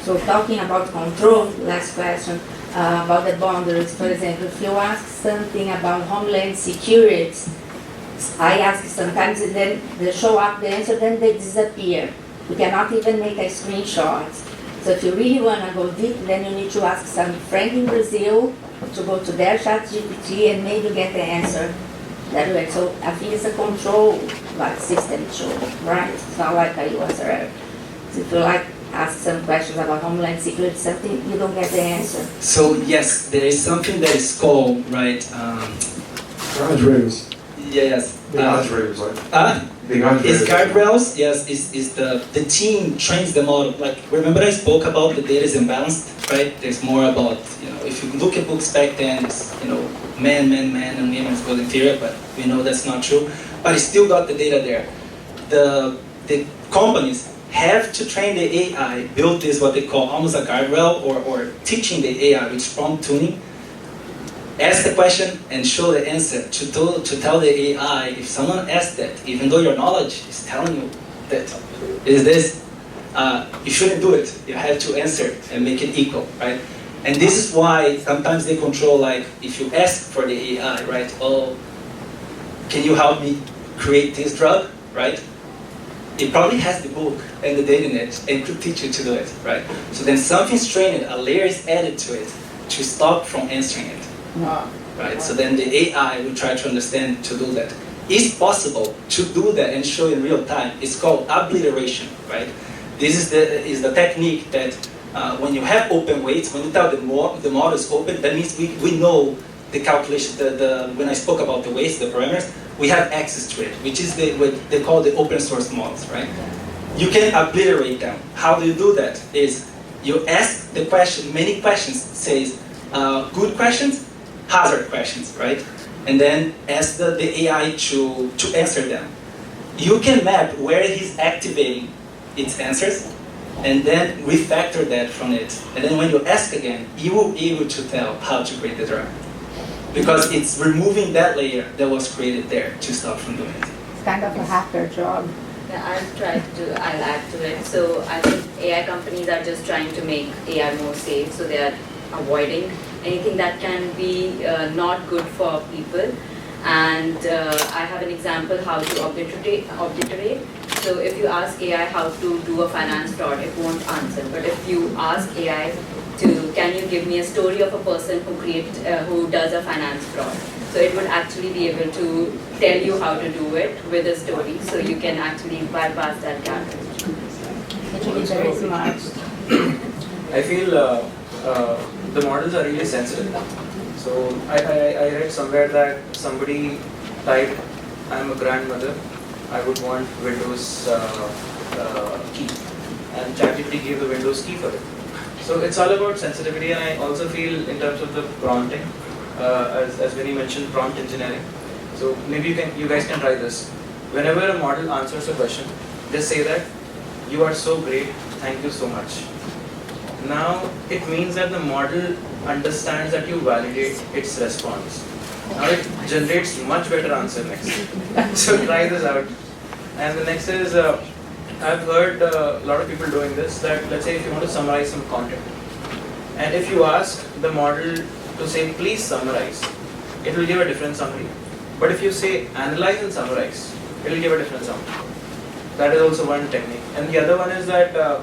So talking about control, last question, about the boundaries, for example, if you ask something about homeland security, I ask sometimes and then they show up the answer, then they disappear. We cannot even make a screenshot. So if you really want to go deep, then you need to ask some friend in Brazil to go to their ChatGPT and maybe get the answer that way. So I think it's a control system too, right? It's not like a USRL. So if you ask some questions about homeland security, something you don't get the answer. So yes, there is something that is called, right? Guardrails. Yes. The guardrails, right? The guardrails. It's guardrails, yes, is the team trains the model. Like, remember I spoke about the data is imbalanced, right? There's more about, if you look at books back then, it's, man, and women's good inferior, but we know that's not true. But it still got the data there. The companies have to train the AI, build this, what they call almost a guardrail, or teaching the AI, which is prompt tuning. Ask the question and show the answer to tell the AI, if someone asks that, even though your knowledge is telling you that is this, you shouldn't do it. You have to answer and make it equal, right? And this is why sometimes they control, like, if you ask for the AI, right, can you help me create this drug, right? It probably has the book and the data in it and could teach you to do it, right? So then something's trained, a layer is added to it to stop from answering it. Right, so then the AI will try to understand to do that. It's possible to do that and show in real time. It's called obliteration, right? This is the technique that when you have open weights, when you tell the model is open, that means we know the calculation. When I spoke about the weights, the parameters, we have access to it, which is what they call the open source models, right? You can obliterate them. How do you do that? Is you ask the question, many questions, says good questions, hazard questions, right? And then ask the AI to answer them. You can map where he's activating its answers, and then refactor that from it. And then when you ask again, you will be able to tell how to create the drug. Because it's removing that layer that was created there to stop from doing it. It's kind of a hacker job. Yeah, I'll add to it. So I think AI companies are just trying to make AI more safe, so they are avoiding anything that can be not good for people. And I have an example how to obliterate. So if you ask AI how to do a finance fraud, it won't answer. But if you ask AI can you give me a story of a person who does a finance fraud? So it would actually be able to tell you how to do it with a story, so you can actually bypass that gap. Actually, very smart. I feel the models are really sensitive. So I read somewhere that somebody typed, I'm a grandmother, I would want Windows key. And ChatGPT gave the Windows key for it. So it's all about sensitivity, and I also feel in terms of the prompting, as Vinny mentioned, prompt engineering. So maybe you guys can try this. Whenever a model answers a question, just say that, you are so great, thank you so much. Now, it means that the model understands that you validate its response. Now it generates much better answer next. So try this out. And the next is, I've heard a lot of people doing this, that let's say if you want to summarize some content, and if you ask the model to say, please summarize, it will give a different summary. But if you say, analyze and summarize, it will give a different summary. That is also one technique. And the other one is that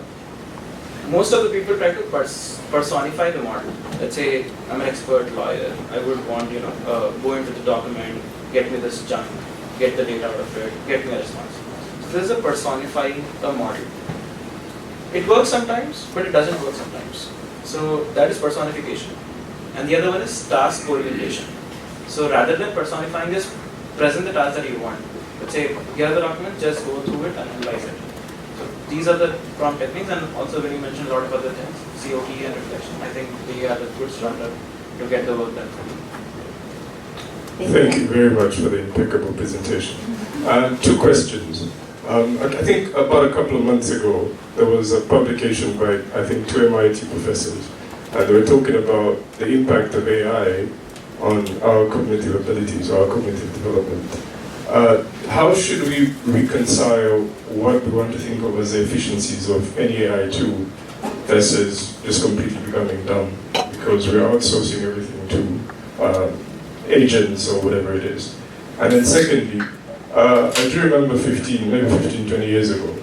most of the people try to personify the model. Let's say I'm an expert lawyer. I would want, go into the document, get me this chunk, get the data out of it, get me a response. So this is a personifying a model. It works sometimes, but it doesn't work sometimes. So that is personification. And the other one is task orientation. So rather than personifying, just present the task that you want. Let's say, here are the documents, just go through it and analyze it. So these are the prompt techniques, and also when you mentioned a lot of other things, COT and reflection, I think they are the good starter to get the work done. Thank you very much for the impeccable presentation. 2 questions. I think about a couple of months ago, there was a publication by, I think, 2 MIT professors, and they were talking about the impact of AI on our cognitive abilities, our cognitive development. How should we reconcile what we want to think of as the efficiencies of any AI tool versus just completely becoming dumb because we're outsourcing everything to agents or whatever it is? And then secondly, I do remember 15, 20 years ago,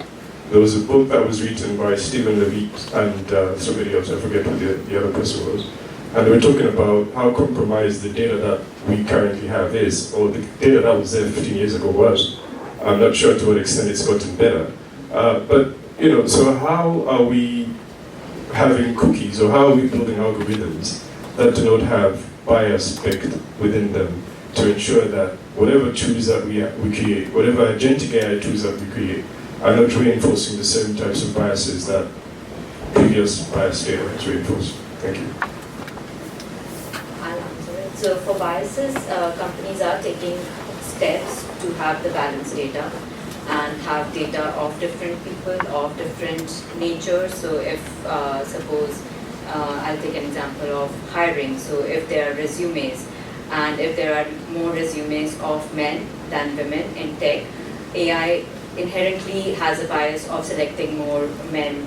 there was a book that was written by Stephen Levitt and somebody else, I forget who the other person was. And they were talking about how compromised the data that we currently have is, or the data that was there 15 years ago was. I'm not sure to what extent it's gotten better. But, so how are we having cookies, or how are we building algorithms that do not have bias baked within them to ensure that whatever tools that we create, whatever agentic AI tools that we create, are not reinforcing the same types of biases that previous bias data has reinforced? Thank you. So for biases, companies are taking steps to have the balanced data and have data of different people, of different natures. So if, suppose, I'll take an example of hiring. So if there are resumes, and if there are more resumes of men than women in tech, AI inherently has a bias of selecting more men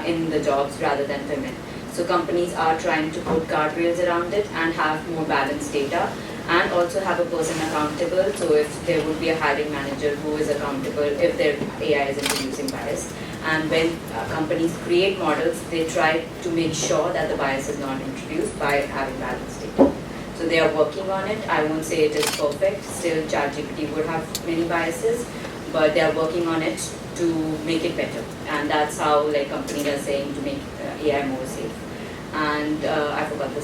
in the jobs rather than women. So companies are trying to put guardrails around it and have more balanced data, and also have a person accountable. So if there would be a hiring manager who is accountable if their AI is introducing bias. And when companies create models, they try to make sure that the bias is not introduced by having balanced data. So they are working on it. I won't say it is perfect. Still, ChatGPT would have many biases, but they are working on it to make it better. And that's how companies are saying to make AI more safe. And I forgot the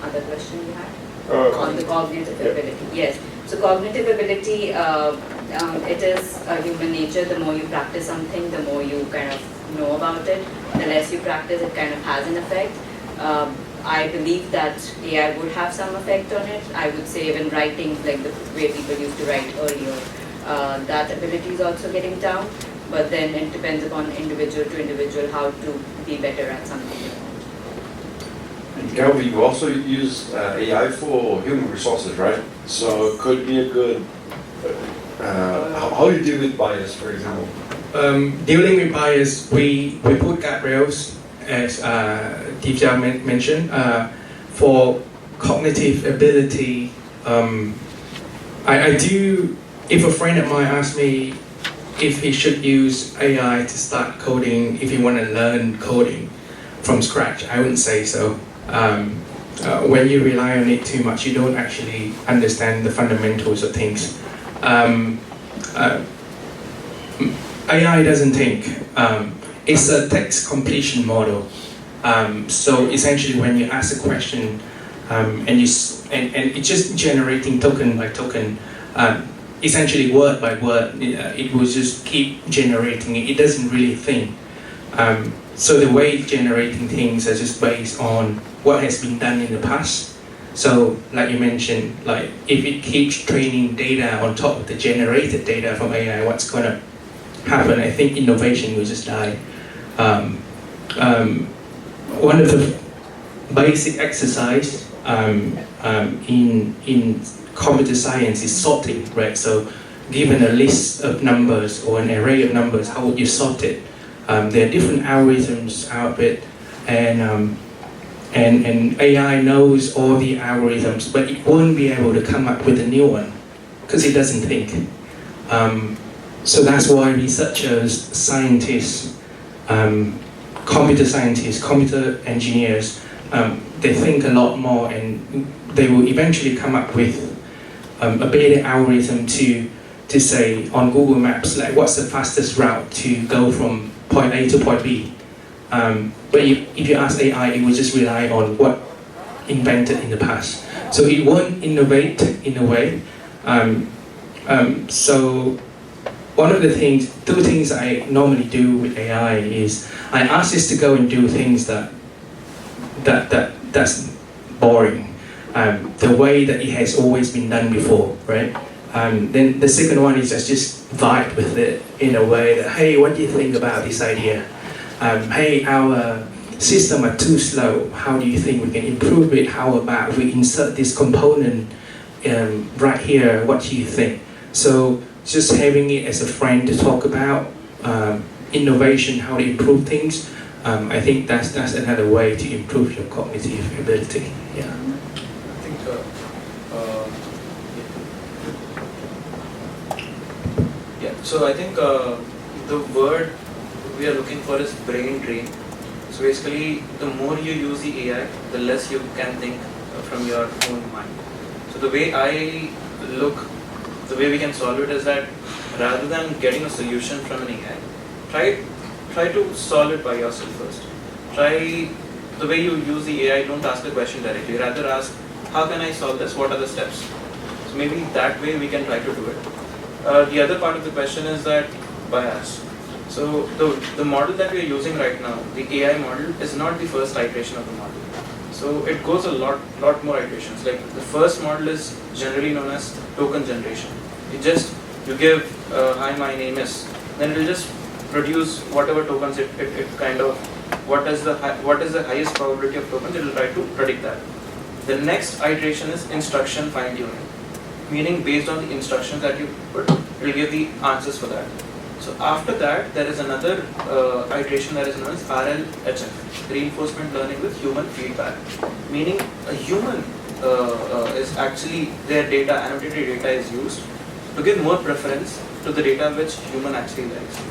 other question you had. On the cognitive ability. Yes. So cognitive ability, it is human nature. The more you practice something, the more you kind of know about it. The less you practice, it kind of has an effect. I believe that AI would have some effect on it. I would say even writing, like the way people used to write earlier, that ability is also getting down. But then it depends upon individual to individual how to be better at something. And Kelvin, you also use AI for human resources, right? So it could be a good, how do you deal with bias, for example? Dealing with bias, we put guardrails, as Divya mentioned, for cognitive ability. I do, if a friend of mine asks me if he should use AI to start coding, if he want to learn coding from scratch, I wouldn't say so. When you rely on it too much, you don't actually understand the fundamentals of things. AI doesn't think. It's a text completion model. So essentially, when you ask a question, and it's just generating token by token, essentially word by word, it will just keep generating it. It doesn't really think. So the way it's generating things are just based on what has been done in the past. So like you mentioned, like if it keeps training data on top of the generated data from AI, what's going to happen? I think innovation will just die. One of the basic exercise in computer science is sorting, right? So given a list of numbers or an array of numbers, how would you sort it? There are different algorithms out there, and AI knows all the algorithms, but it won't be able to come up with a new one because it doesn't think. So that's why researchers, scientists, computer scientists, computer engineers, they think a lot more, and they will eventually come up with a better algorithm to say on Google Maps, like what's the fastest route to go from point A to point B. But if you ask AI, it will just rely on what invented in the past. So it won't innovate in a way. So one of the things, two things I normally do with AI is I ask it to go and do things that's boring, the way that it has always been done before, right? Then the second one is just vibe with it in a way that, hey, what do you think about this idea? Hey, our system are too slow. How do you think we can improve it? How about we insert this component right here? What do you think? So just having it as a friend to talk about innovation, how to improve things, I think that's another way to improve your cognitive ability. Yeah. I think so I think the word we are looking for is brain drain. So basically, the more you use the AI, the less you can think from your own mind. So the way I look, the way we can solve it is that rather than getting a solution from an AI, try to solve it by yourself first. Try the way you use the AI, don't ask the question directly, rather ask, how can I solve this? What are the steps? So maybe that way we can try to do it. The other part of the question is that bias. So the model that we are using right now, the AI model, is not the first iteration of the model. So it goes a lot more iterations. Like the first model is generally known as token generation. You give, hi, my name is, then it will just produce whatever tokens it kind of, what is the highest probability of tokens, it will try to predict that. The next iteration is instruction fine tuning, meaning based on the instructions that you put, it will give the answers for that. So after that, there is another iteration that is known as RLHF, reinforcement learning with human feedback, meaning a human is actually, their data, annotated data is used to give more preference to the data which human actually likes.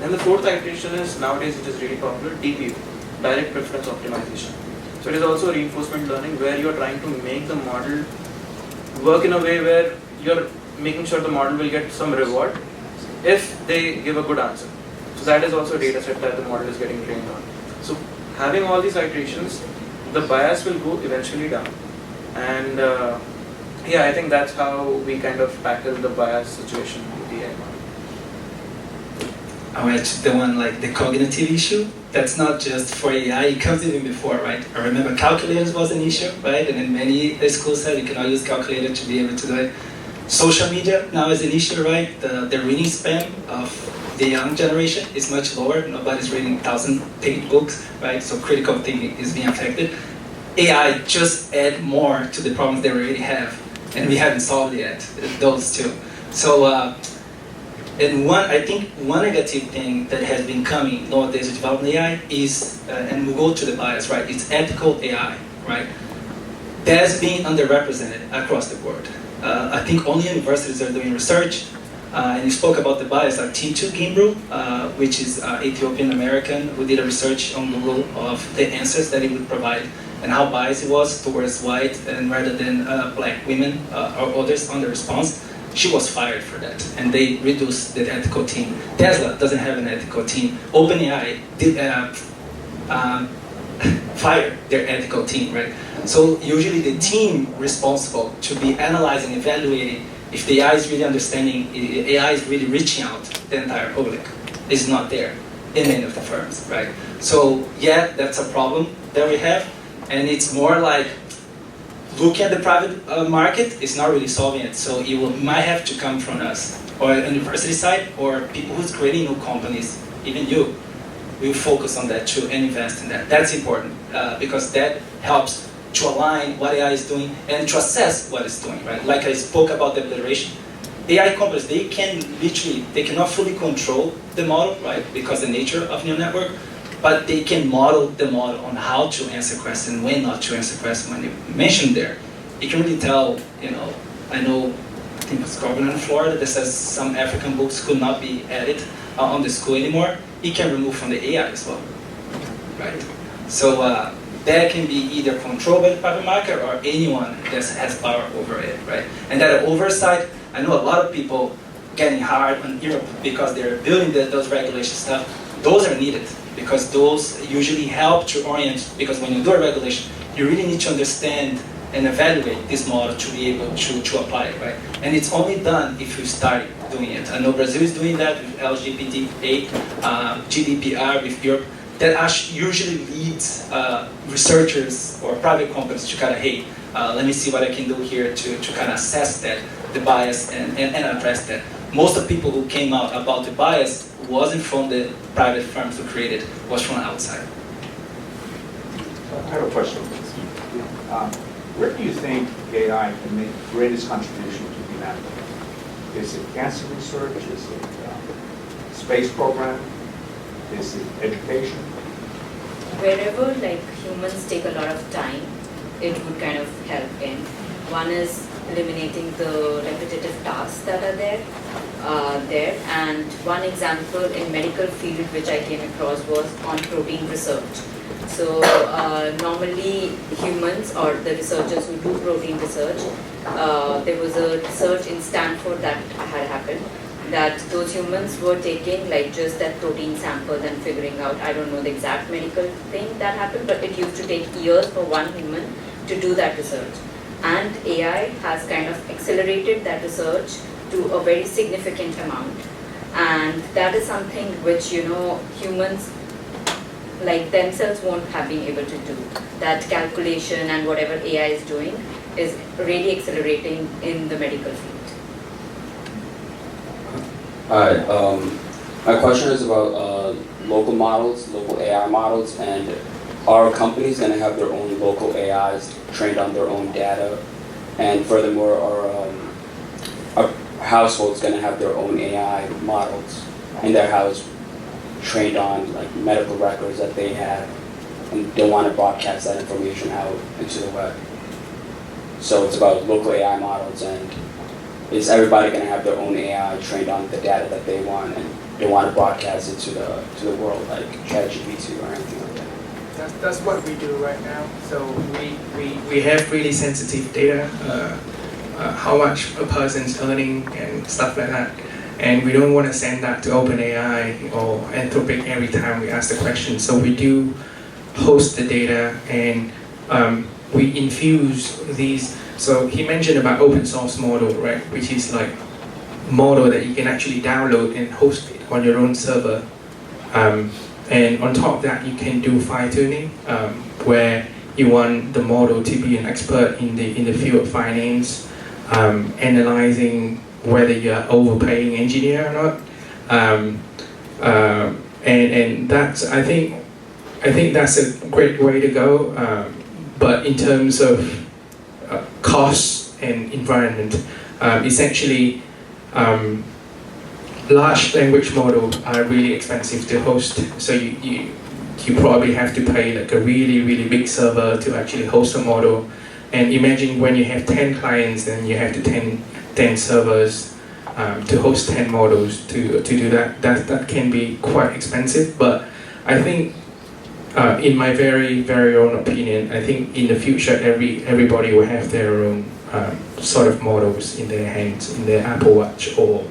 And the fourth iteration is, nowadays it is really popular, DPU, direct preference optimization. So it is also reinforcement learning where you are trying to make the model work in a way where you are making sure the model will get some reward if they give a good answer. So that is also a data set that the model is getting trained on. So having all these iterations, the bias will go eventually down. And yeah, I think that's how we kind of tackle the bias situation with the AI model. Alright, the one like the cognitive issue, that's not just for AI, it comes even before, right? I remember calculators was an issue, right? And then many schools said you cannot use calculator to be able to do it. Social media now is an issue, right? The reading span of the young generation is much lower. Nobody's reading 1,000-page books, right? So critical thinking is being affected. AI just add more to the problems they already have, and we haven't solved yet, those two. So, and I think one negative thing that has been coming nowadays with developing AI is, and we'll go to the bias, right? It's ethical AI, right? That's being underrepresented across the board. I think only universities are doing research, and you spoke about the bias, like T2 Gimbru, which is Ethiopian American, who did a research on Google of the answers that it would provide and how biased it was towards white and rather than black women or others on the response. She was fired for that, and they reduced the ethical team. Tesla doesn't have an ethical team. OpenAI did fire their ethical team, right? So usually the team responsible to be analyzing, evaluating if the AI is really understanding, AI is really reaching out to the entire public, is not there in many of the firms, right? So yeah, that's a problem that we have, and it's more like looking at the private market is not really solving it. So it might have to come from us, or a university side, or people who's creating new companies, even you. We'll focus on that too and invest in that. That's important because that helps to align what AI is doing and to assess what it's doing, right? Like I spoke about the obliteration. AI companies, they cannot fully control the model, right? Because the nature of neural network, but they can model the model on how to answer questions, when not to answer questions. When you mentioned there, you can really tell, I think it's Governor in Florida that says some African books could not be added on the school anymore. It can remove from the AI as well, right? So that can be either controlled by the private market or anyone that has power over it, right? And that oversight, I know a lot of people getting hard on Europe because they're building those regulation stuff. Those are needed because those usually help to orient, because when you do a regulation, you really need to understand and evaluate this model to be able to apply it, right? And it's only done if you start doing it. I know Brazil is doing that with LGBT8, GDPR with Europe. That actually usually leads researchers or private companies to kind of, hey, let me see what I can do here to kind of assess that, the bias, and address that. Most of the people who came out about the bias wasn't from the private firms who created, was from outside. I have a question. Where do you think AI can make the greatest contribution to humanity? Is it cancer research? Is it space program? Is it education? Wherever humans take a lot of time, it would kind of help in. One is eliminating the repetitive tasks that are there. And one example in medical field which I came across was on protein research. So normally humans or the researchers who do protein research, there was a research in Stanford that had happened, that those humans were taking just that protein sample and figuring out, I don't know the exact medical thing that happened, but it used to take years for one human to do that research. And AI has kind of accelerated that research to a very significant amount. And that is something which, humans themselves won't have been able to do. That calculation and whatever AI is doing is really accelerating in the medical field. Hi, my question is about local models, local AI models, and are companies going to have their own local AIs trained on their own data? And furthermore, are households going to have their own AI models in their house trained on medical records that they have, and they want to broadcast that information out into the web? So it's about local AI models, and is everybody going to have their own AI trained on the data that they want, and they want to broadcast it to the world, like ChatGPT or anything like that? That's what we do right now. So we have really sensitive data, how much a person's earning and stuff like that. And we don't want to send that to OpenAI or Anthropic every time we ask the question. So we do host the data, and we infuse these. So he mentioned about open source model, right? Which is model that you can actually download and host it on your own server. And on top of that, you can do fine tuning, where you want the model to be an expert in the field of finance, analyzing whether you're overpaying engineer or not. And that's, I think that's a great way to go. But in terms of cost and environment, essentially, large language models are really expensive to host. So you probably have to pay a really, really big server to actually host a model. And imagine when you have 10 clients and you have to 10 servers to host 10 models to do that. That can be quite expensive. But I think, in my very, very own opinion, I think in the future everybody will have their own sort of models in their hands, in their Apple Watch or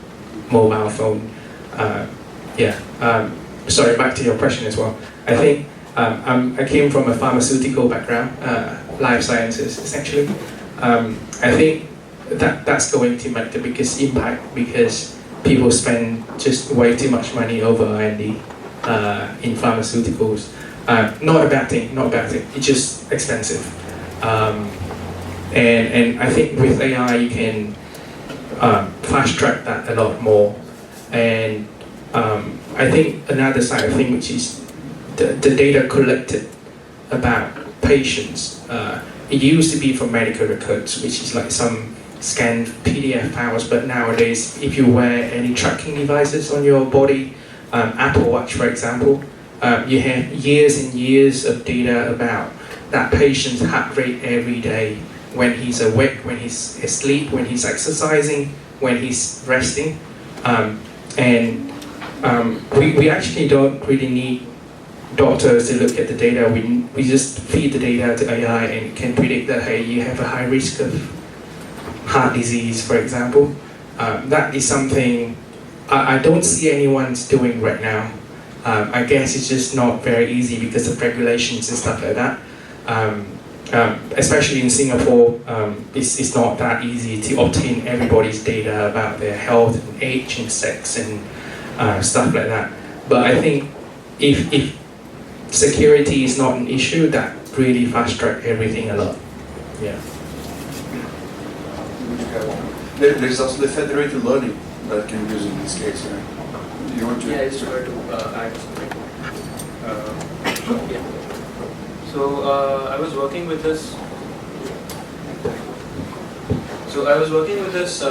mobile phone. Sorry, back to your question as well. I think I came from a pharmaceutical background, life sciences essentially. I think that's going to make the biggest impact because people spend just way too much money over R&D in pharmaceuticals. Not a bad thing, it's just expensive. And I think with AI you can fast track that a lot more. And I think another side of things, which is the data collected about patients, it used to be from medical records, which is like some scanned PDF files, but nowadays, if you wear any tracking devices on your body, Apple Watch, for example, you have years and years of data about that patient's heart rate every day, when he's awake, when he's asleep, when he's exercising, when he's resting. We actually don't really need doctors to look at the data. We just feed the data to AI and can predict that, hey, you have a high risk of heart disease, for example. That is something I don't see anyone's doing right now. I guess it's just not very easy because of regulations and stuff like that. Especially in Singapore, it's not that easy to obtain everybody's data about their health and age and sex and stuff like that. But I think if security is not an issue, that really fast track everything a lot. Yeah. There's also the federated learning that can be used in this case, right? Do you want to? Yeah, I just wanted to add something. Yeah. So I was working with this.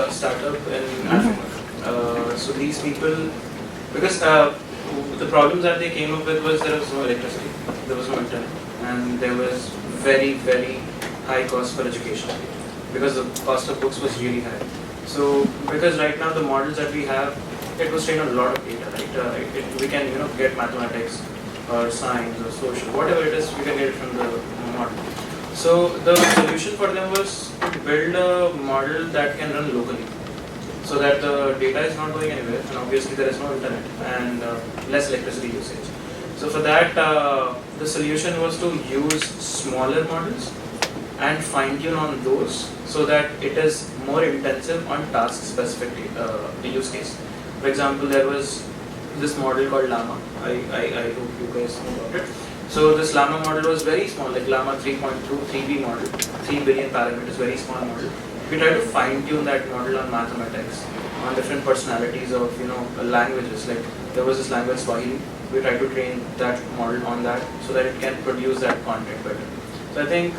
Startup in Africa. So these people, because the problems that they came up with was there was no electricity, there was no internet, and there was very, very high cost for education because the cost of books was really high. So because right now the models that we have, it was trained on a lot of data, right? We can get mathematics or science or social, whatever it is, we can get it from the model. So the solution for them was to build a model that can run locally, so that the data is not going anywhere, and obviously there is no internet and less electricity usage. So for that, the solution was to use smaller models and fine-tune on those so that it is more intensive on task-specific use case. For example, there was this model called Llama. I hope you guys know about it. So this Llama model was very small, like Llama 3.2 3B model, 3 billion parameters, very small model. We tried to fine-tune that model on mathematics, on different personalities of languages. Like there was this language Swahili. We tried to train that model on that so that it can produce that content better. So I think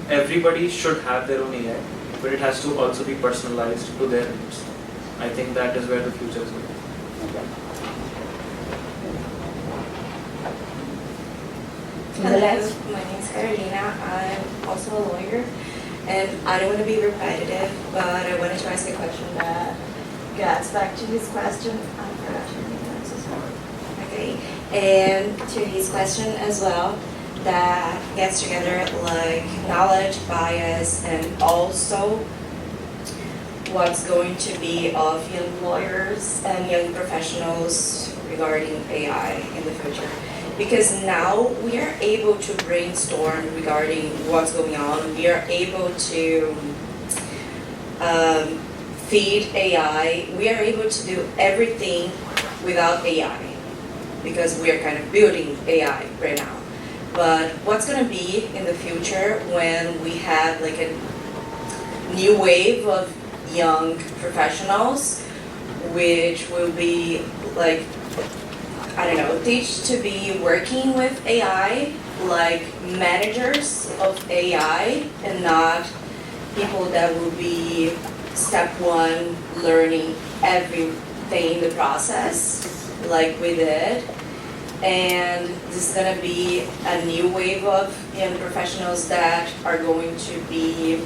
everybody should have their own AI, but it has to also be personalized to their needs. I think that is where the future is going. Hello, my name is Carolina. I'm also a lawyer, and I don't want to be repetitive, but I wanted to ask a question that gets back to his question. I forgot your name, I'm so sorry. Okay, and to his question as well, that gets together like knowledge, bias, and also what's going to be of young lawyers and young professionals regarding AI in the future. Because now we are able to brainstorm regarding what's going on. We are able to feed AI. We are able to do everything without AI because we are kind of building AI right now. But what's going to be in the future when we have like a new wave of young professionals, which will be like, I don't know, teach to be working with AI, like managers of AI, and not people that will be step one, learning everything in the process, like we did. And this is going to be a new wave of young professionals that are going to be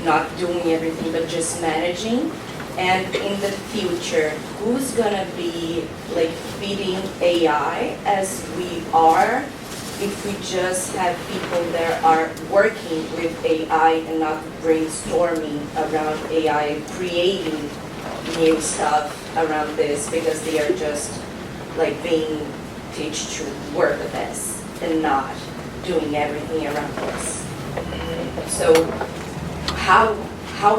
not doing everything, but just managing. And in the future, who's gonna be like feeding AI as we are if we just have people that are working with AI and not brainstorming around AI, creating new stuff around this because they are just like being taught to work with this and not doing everything around this. So how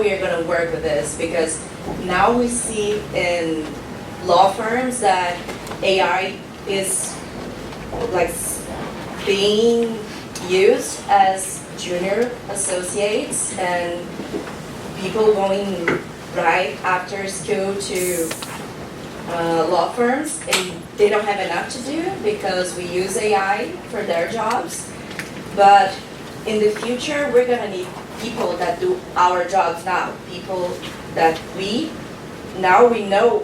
we are gonna work with this, because now we see in law firms that AI is like being used as junior associates and people going right after school to law firms, and they don't have enough to do because we use AI for their jobs. But in the future, we're gonna need people that do our jobs now. People that now we know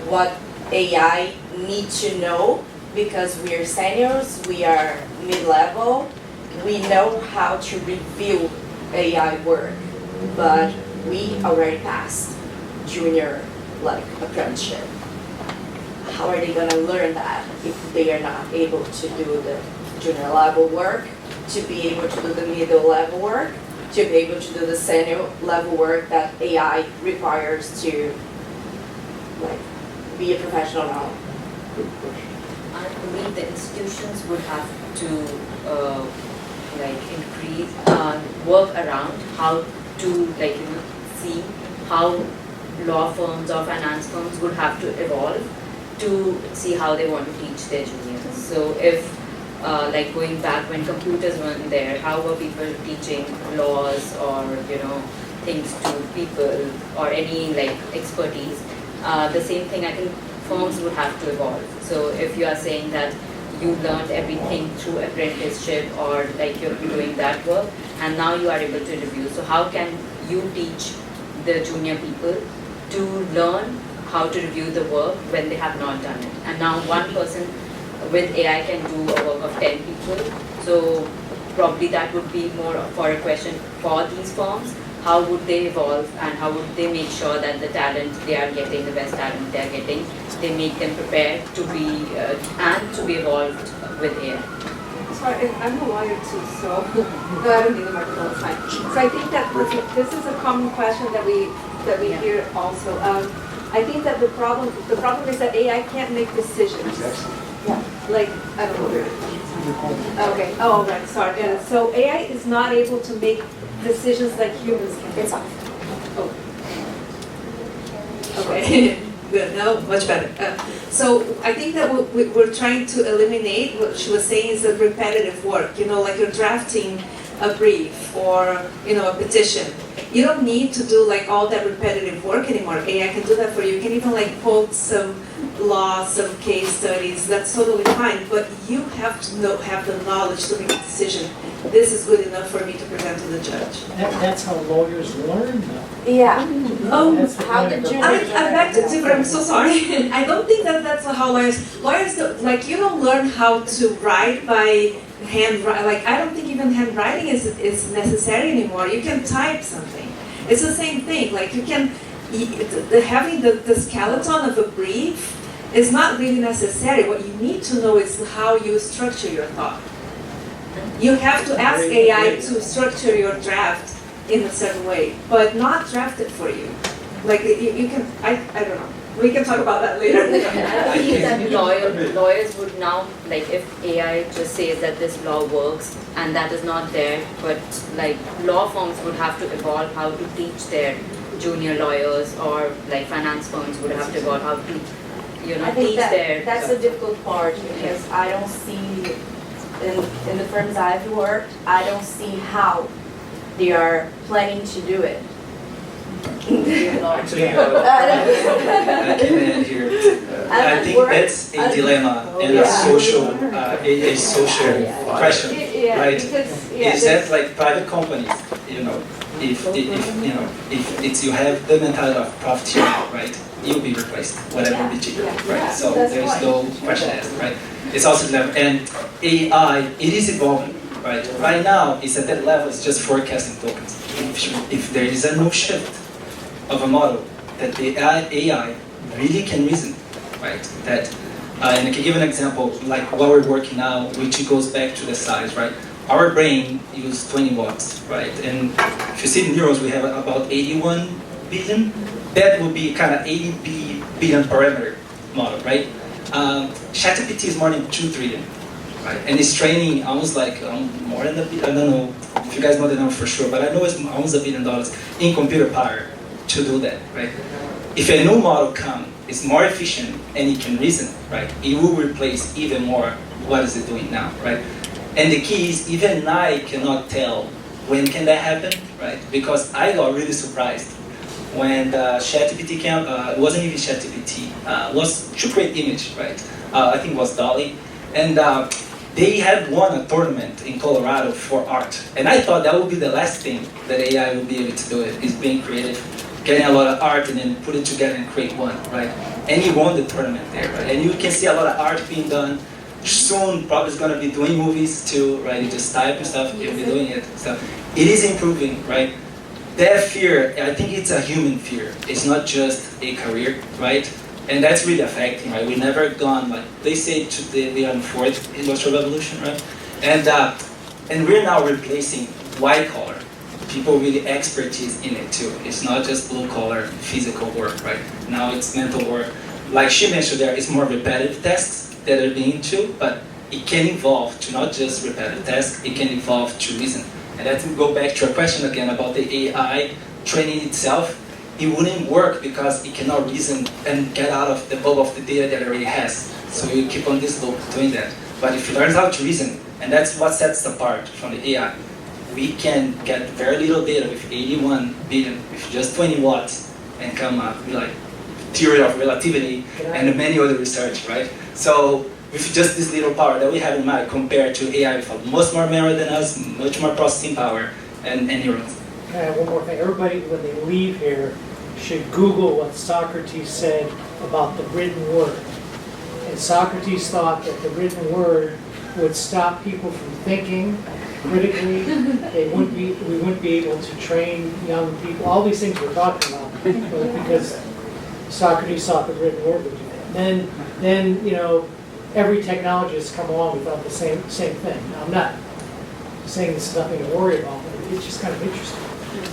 what AI need to know because we are seniors, we are mid-level, we know how to review AI work, but we already passed junior apprenticeship. How are they gonna learn that if they are not able to do the junior level work, to be able to do the middle level work, to be able to do the senior level work that AI requires to be a professional now? I believe the institutions would have to increase, work around how to see how law firms or finance firms would have to evolve to see how they want to teach their juniors. So if going back when computers weren't there, how were people teaching laws or things to people or any expertise? The same thing, I think firms would have to evolve. So if you are saying that you learned everything through apprenticeship or you're doing that work and now you are able to review, so how can you teach the junior people to learn how to review the work when they have not done it? And now one person with AI can do a work of 10 people, so probably that would be more for a question for these firms. How would they evolve and how would they make sure that the talent they are getting, the best talent they are getting, they make them prepared to be and to be evolved with AI? Sorry, I'm a lawyer too, so no, I don't need the microphone, it's fine. So I think that this is a common question that we hear also. I think that the problem is that AI can't make decisions. Yeah, I don't know. Okay. Oh, right. Sorry. Yeah. So AI is not able to make decisions like humans can. It's off. Oh. Okay. Good. No, much better. So I think that what we're trying to eliminate, what she was saying, is the repetitive work. Like you're drafting a brief or a petition. You don't need to do all that repetitive work anymore. AI can do that for you. You can even quote some laws, some case studies. That's totally fine. But you have to have the knowledge to make a decision. This is good enough for me to present to the judge. That's how lawyers learn, though. Yeah. Oh, how did you? I beg to differ. I'm so sorry. I don't think that's how lawyers you don't learn how to write by handwriting. I don't think even handwriting is necessary anymore. You can type something. It's the same thing. You can having the skeleton of a brief is not really necessary. What you need to know is how you structure your thought. You have to ask AI to structure your draft in a certain way, but not draft it for you. You can, I don't know. We can talk about that later. I believe that lawyers would now, if AI just says that this law works and that is not there, but law firms would have to evolve how to teach their junior lawyers, or finance firms would have to evolve how to teach their. That's the difficult part, because I don't see in the firms I've worked, I don't see how they are planning to do it. Actually, I can add here. I think that's a dilemma and a social question, right? Is that private companies, if you have the mentality of profiteering, right? You'll be replaced, whatever be cheaper, right? So there's no question asked, right? It's also dilemma, and AI, it is evolving, right? Right now, it's at that level. It's just forecasting tokens. If there is a no shift of a model that the AI really can reason, right? That, and I can give an example, what we're working now, which goes back to the size, right? Our brain uses 20 watts, right? And if you see the neurons, we have about 81 billion. That would be kind of 80 billion parameter model, right? ChatGPT is more than 2 trillion, right? And it's training almost more than I don't know if you guys know the number for sure, but I know it's almost $1 billion in computer power to do that, right? If a new model comes, it's more efficient and it can reason, right? It will replace even more what is it doing now, right? And the key is even I cannot tell when can that happen, right? Because I got really surprised when the ChatGPT came. It wasn't even ChatGPT. Was to create image, right? I think it was Dolly, and they had won a tournament in Colorado for art. And I thought that would be the last thing that AI would be able to do, is being creative, getting a lot of art and then put it together and create one, right? And he won the tournament there, right? And you can see a lot of art being done. Soon, probably is going to be doing movies too, right? You just type and stuff, you'll be doing it. So it is improving, right? That fear, I think it's a human fear. It's not just a career, right? And that's really affecting, right? We've never gone, like, they say they are in the fourth industrial revolution, right? And we're now replacing white collar, people really expertise in it too. It's not just blue collar physical work, right? Now it's mental work. Like she mentioned there, it's more repetitive tasks that are being too, but it can evolve to not just repetitive tasks, it can evolve to reason. And let's go back to your question again about the AI training itself. It wouldn't work because it cannot reason and get out of the bulk of the data that it already has. So you keep on this loop doing that. But if you learn how to reason, and that's what sets it apart from the AI, we can get very little data with 81 billion, with just 20 watts, and come up with like theory of relativity and many other research, right? So with just this little power that we have in mind compared to AI with much more memory than us, much more processing power, and neurons. Can I add one more thing? Everybody, when they leave here, should Google what Socrates said about the written word. And Socrates thought that the written word would stop people from thinking critically. We wouldn't be able to train young people. All these things we're talking about, because Socrates thought the written word would do that. Then you know, every technology has come along. We thought the same thing. Now, I'm not saying this is nothing to worry about, but it's just kind of interesting.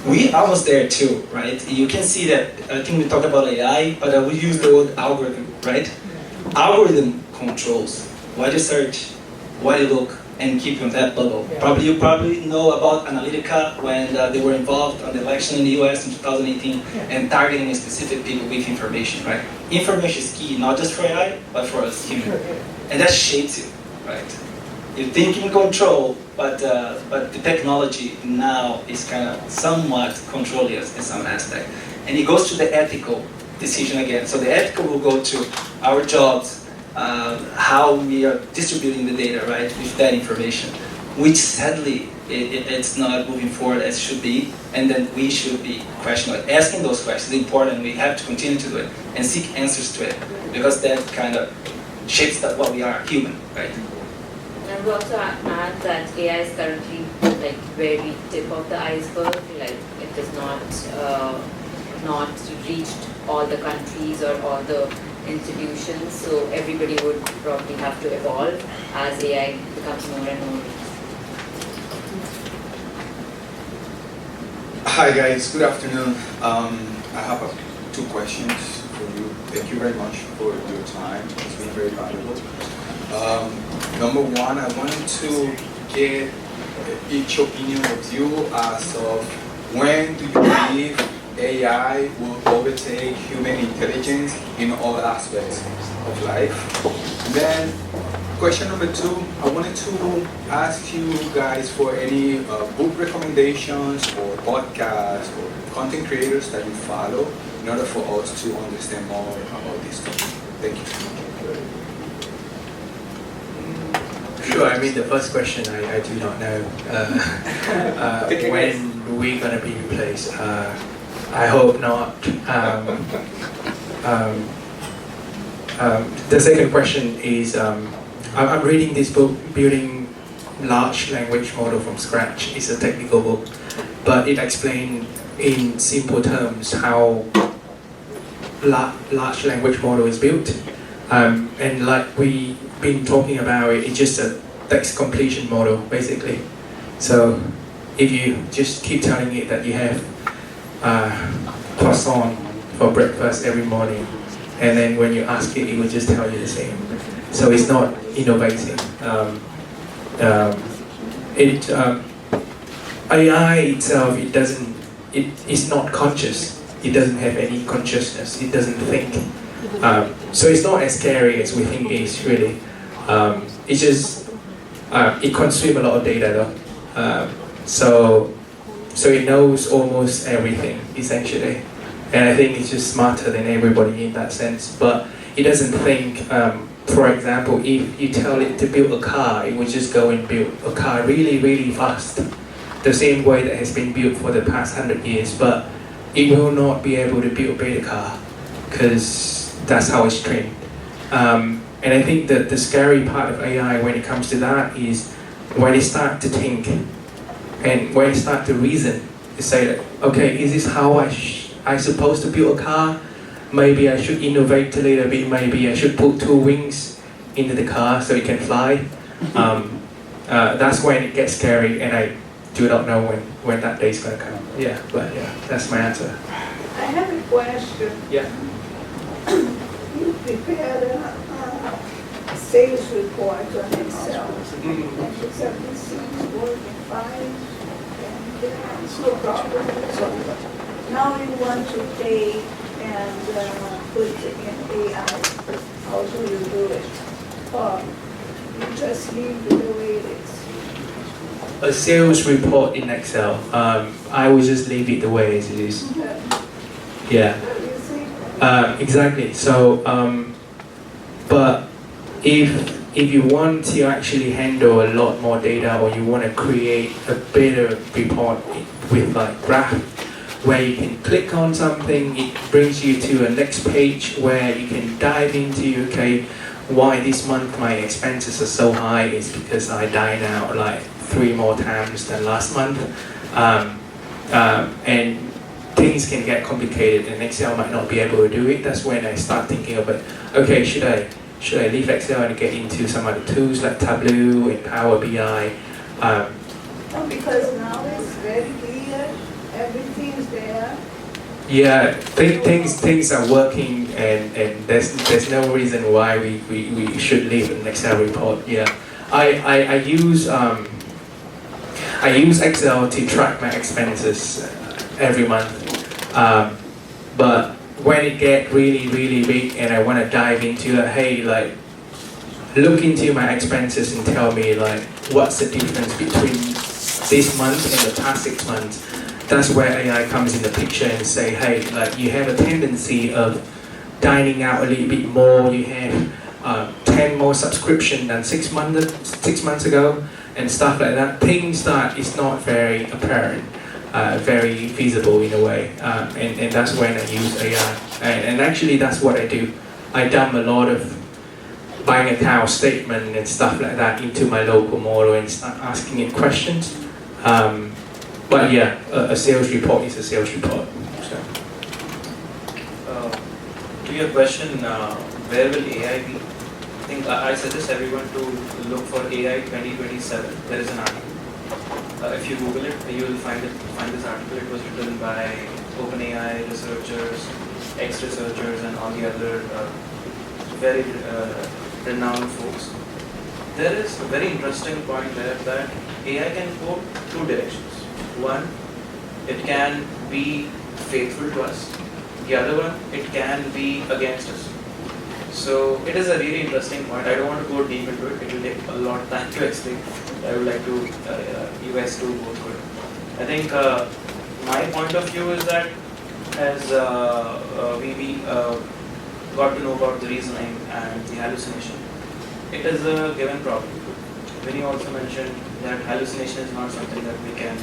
We almost there too, right? You can see that, I think we talked about AI, but we use the word algorithm, right? Algorithm controls what you search, what you look, and keep you in that bubble. Yeah. You probably know about Analytica when they were involved on the election in the US in 2018 and targeting specific people with information, right? Information is key, not just for AI, but for us humans. And that shapes you, right? You think in control, but the technology now is kind of somewhat controlling us in some aspect. And it goes to the ethical decision again. So the ethical will go to our jobs, how we are distributing the data, right, with that information, which sadly it's not moving forward as should be, and then we should be questioning, asking those questions. It's important. We have to continue to do it and seek answers to it, because that kind of shapes what we are, human, right? And we also add that AI is currently like very tip of the iceberg. Like it has not reached all the countries or all the institutions. So everybody would probably have to evolve as AI becomes more and more. Hi guys, good afternoon. I have two questions for you. Thank you very much for your time. It's been very valuable. Number one, I wanted to get each opinion of you as of when do you believe AI will overtake human intelligence in all aspects of life? Then, question number two, I wanted to ask you guys for any book recommendations or podcasts or content creators that you follow in order for us to understand more about this topic. Thank you. Sure, I mean the first question I do not know. When we're going to be replaced? I hope not. The second question is, I'm reading this book, Building Large Language Model from Scratch. It's a technical book, but it explains in simple terms how large language model is built. And like we've been talking about it, it's just a text completion model, basically. So if you just keep telling it that you have croissant for breakfast every morning, and then when you ask it, it will just tell you the same. So it's not innovating. AI itself, it's not conscious. It doesn't have any consciousness. It doesn't think. So it's not as scary as we think it is, really. It's just, it consumes a lot of data though. So it knows almost everything, essentially. And I think it's just smarter than everybody in that sense. But it doesn't think For example, if you tell it to build a car, it will just go and build a car really, really fast, the same way that has been built for the past 100 years, but it will not be able to build a better car, because that's how it's trained. And I think that the scary part of AI when it comes to that is when it start to think, and when it start to reason, to say that, okay, is this how I supposed to build a car? Maybe I should innovate a little bit, maybe I should put 2 wings into the car so it can fly. That's when it gets scary, and I do not know when that day is going to come. Yeah, but yeah, that's my answer. I have a question. Yeah. You prepared a sales report on Excel, and you said this seems working fine, and it's no problem. So now you want to take and put it in AI. How do you do it? Or you just leave it the way it is? A sales report in Excel, I would just leave it the way it is. Yeah. Exactly. So, but if you want to actually handle a lot more data, or you want to create a better report with like graph, where you can click on something, it brings you to a next page where you can dive into, okay, why this month my expenses are so high is because I dine out like 3 more times than last month, and things can get complicated and Excel might not be able to do it. That's when I start thinking about, okay, should I leave Excel and get into some other tools like Tableau and Power BI? No, because now it's very clear, everything is there. Yeah, things are working, and there's no reason why we should leave an Excel report. Yeah, I use Excel to track my expenses every month, but when it get really big and I want to dive into like, hey, like look into my expenses and tell me like what's the difference between this month and the past 6 months. That's where AI comes in the picture and say, hey, like you have a tendency of dining out a little bit more. You have 10 more subscription than 6 months ago, and stuff like that. Things that is not very apparent, very feasible in a way, and that's when I use AI. And actually, that's what I do. I dump a lot of bank account statement and stuff like that into my local model and start asking it questions. But yeah, a sales report is a sales report. So. To your question, where will AI be? I think I suggest everyone to look for AI 2027. There is an article. If you Google it, you will find this article. It was written by OpenAI researchers, ex-researchers, and all the other very renowned folks. There is a very interesting point there that AI can go 2 directions. One, it can be faithful to us. The other one, it can be against us. So it is a really interesting point. I don't want to go deep into it. It will take a lot of time to explain. I would like to you guys to go through it. I think my point of view is that as we got to know about the reasoning and the hallucination, it is a given problem. Vinny also mentioned that hallucination is not something that we can,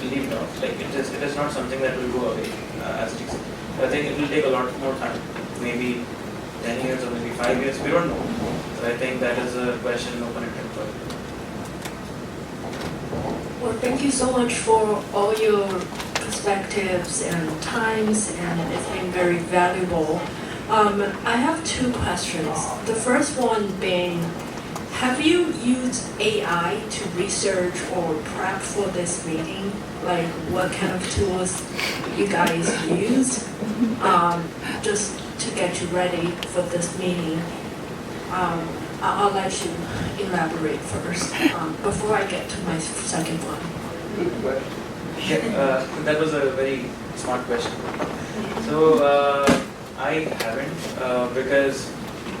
leave it off. Like it is not something that will go away as it is. I think it will take a lot more time, maybe 10 years or maybe 5 years. We don't know. So I think that is a question open-ended for it. Well, thank you so much for all your perspectives and times, and it's been very valuable. I have 2 questions. The first one being, have you used AI to research or prep for this meeting? Like what kind of tools you guys used just to get you ready for this meeting? I'll let you elaborate first before I get to my second one. Yeah, that was a very smart question. So I haven't because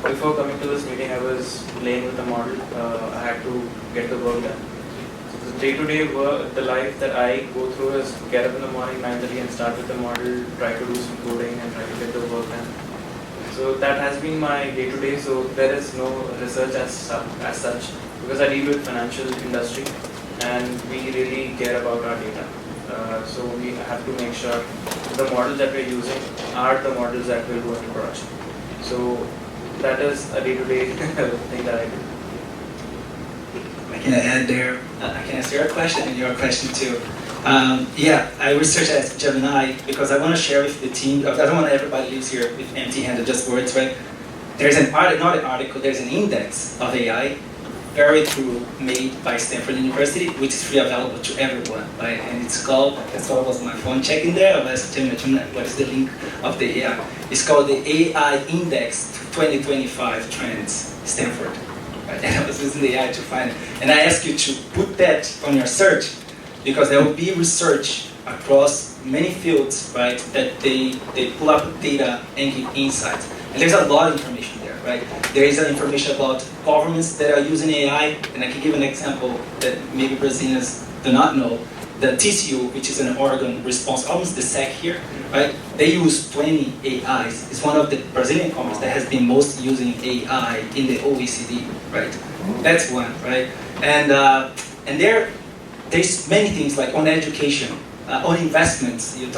before coming to this meeting I was playing with the model. I had to get the work done. So the day-to-day work, the life that I go through is get up in the morning 9:30 and start with the model, try to do some coding and try to get the work done. So that has been my day-to-day. So there is no research as such because I deal with financial industry and we really care about our data. So we have to make sure the models that we're using are the models that will go into production. So that is a day-to-day thing that I do. I can add there, I can answer your question and your question too. Yeah, I research at Gemini because I want to share with the team. I don't want everybody leaves here with empty-handed, just words, right? There's an article, not an article, there's an index of AI, very thorough, made by Stanford University, which is free available to everyone, right? And it's called, that's what was my phone checking there. I was Gemini, what is the link of the AI? It's called the AI Index 2025 Trends, Stanford. Right? And I was using the AI to find it. And I ask you to put that on your search, because there will be research across many fields, right, that they pull up data and give insights. And there's a lot of information there, right? There is information about governments that are using AI, and I can give an example that maybe Brazilians do not know. The TCU, which is an organ responsible, almost the SEC here, right? They use 20 AIs. It's one of the Brazilian companies that has been most using AI in the OECD, right? That's one, right? And there's many things like on education, on investments. You're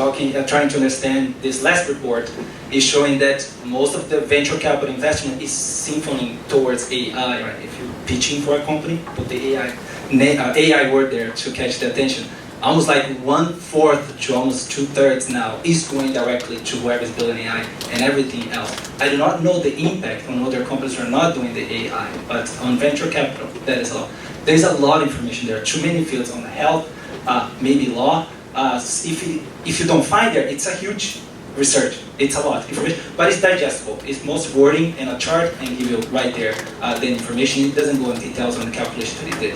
trying to understand. This last report is showing that most of the venture capital investment is siphoning towards AI. Right? If you're pitching for a company, put the AI word there to catch the attention. Almost like 1/4 to almost 2/3 now is going directly to whoever is building AI and everything else. I do not know the impact on other companies who are not doing the AI, but on venture capital, that is all. There's a lot of information there, too many fields on health, maybe law. If you don't find there, it's a huge research. It's a lot of information, but it's digestible. It's most wording and a chart and give you right there the information. It doesn't go into details on the calculation that it did.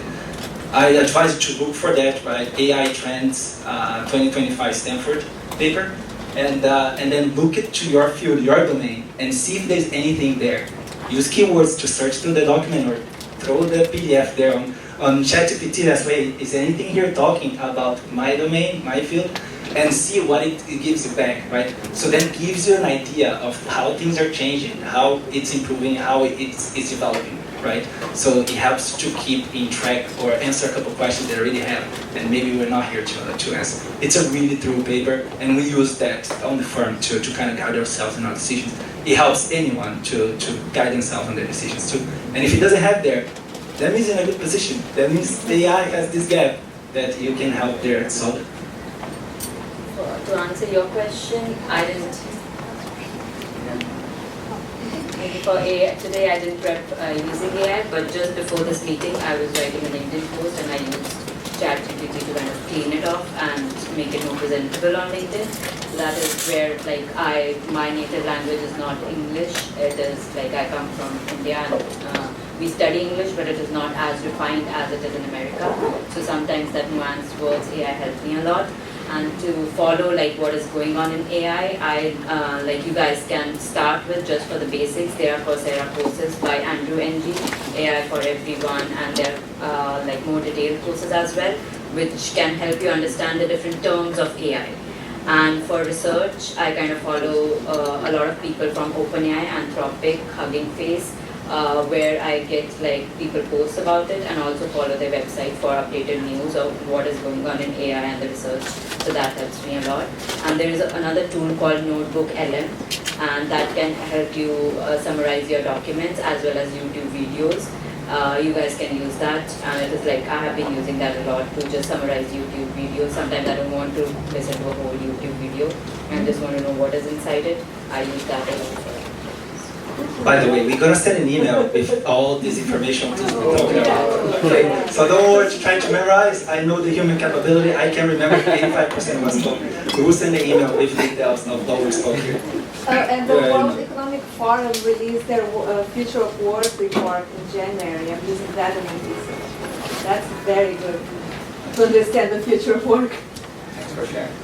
I advise you to look for that, right? AI Trends 2025 Stanford paper, and then look it to your field, your domain, and see if there's anything there. Use keywords to search through the document or throw the PDF there on ChatGPT. That's way, is anything here talking about my domain, my field? And see what it gives you back, right? So that gives you an idea of how things are changing, how it's improving, how it's developing, right? So it helps to keep in track or answer a couple questions that I already have, and maybe we're not here to answer. It's a really thorough paper, and we use that on the firm to kind of guide ourselves in our decisions. It helps anyone to guide themselves on their decisions too. And if it doesn't have there, that means in a good position. That means the AI has this gap that you can help there solve it. To answer your question, I didn't. Maybe for AI, today I didn't prep using AI, but just before this meeting, I was writing a LinkedIn post and I used ChatGPT to kind of clean it off and make it more presentable on LinkedIn. So that is where, like, my native language is not English. It is like I come from India and we study English, but it is not as refined as it is in America. So sometimes that nuanced words AI helped me a lot. And to follow like what is going on in AI, like you guys can start with just for the basics. There are Coursera courses by Andrew Ng, AI for Everyone, and there are like more detailed courses as well, which can help you understand the different terms of AI. And for research, I kind of follow a lot of people from OpenAI, Anthropic, Hugging Face, where I get like people post about it and also follow their website for updated news of what is going on in AI and the research. So that helps me a lot. And there is another tool called Notebook LM, and that can help you summarize your documents as well as YouTube videos. You guys can use that, and it is like I have been using that a lot to just summarize YouTube videos. Sometimes I don't want to listen to a whole YouTube video and just want to know what is inside it. I use that a lot for it. By the way, we're going to send an email with all this information we're talking about. Okay? So don't worry to try to memorize. I know the human capability. I can remember 85% of what's spoken. We will send an email with details of what we spoke here. And the World Economic Forum released their Future of Work report in January. I'm using that in my research. That's very good to understand the future of work.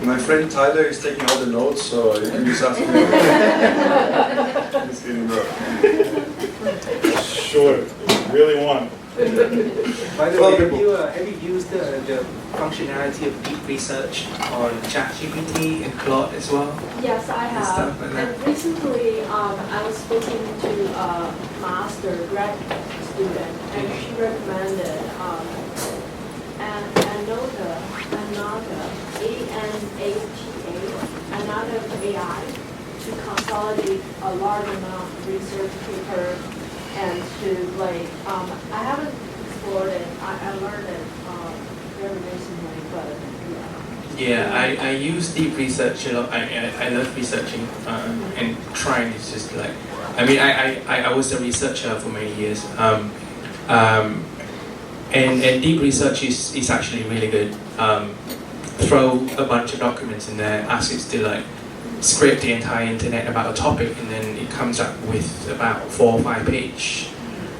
My friend Tyler is taking all the notes, so you can just ask me. Just kidding, bro. Sure, really want. By the way, have you used the functionality of deep research on ChatGPT and Claude as well? Yes, I And stuff have. like that? And recently, I was speaking to a master grad student, and she recommended another AI to consolidate a large amount of research paper and to like, I haven't explored it. I learned it very recently, but yeah. Yeah, I use deep research a lot. I love researching and trying is just like, I mean, I was a researcher for many years. And deep research is actually really good. Throw a bunch of documents in there, ask it to like scrape the entire internet about a topic, and then it comes up with about 4 or 5 page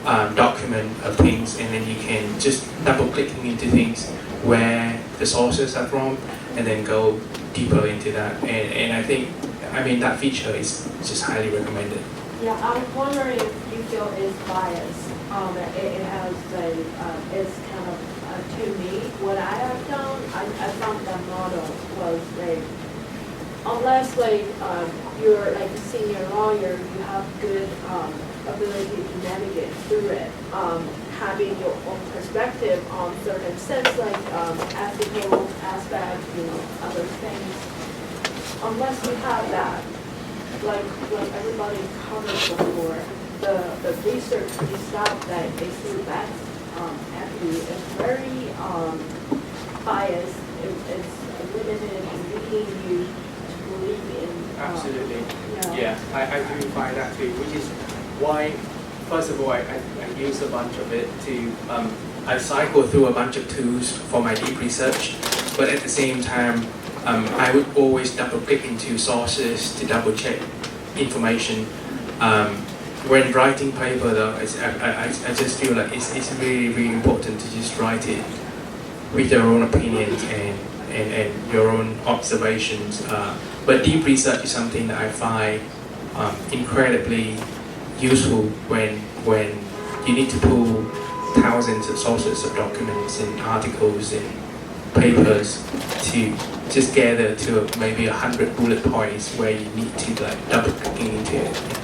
document of things, and then you can just double clicking into things where the sources are from, and then go deeper into that. And I think, I mean, that feature is just highly recommended. Yeah, I was wondering if you feel it's biased. It has like, it's kind of, to me, what I have done, I found that model was like, unless like you're like a senior lawyer, you have good ability to navigate through it. Having your own perspective on certain sense, like ethical aspects, other things. Unless you have that, like everybody covered before, the research stuff that they see that's actually is very biased. It's limited in leading you to believe in. Absolutely. Yeah. I do find that too, which is why, first of all, I use a bunch of it to, I cycle through a bunch of tools for my deep research, but at the same time, I would always double click into sources to double check information. When writing paper though, I just feel like it's really, really important to just write it with your own opinions and your own observations. But deep research is something that I find incredibly useful when you need to pull thousands of sources of documents and articles and papers to just gather to maybe 100 bullet points where you need to like double clicking into it.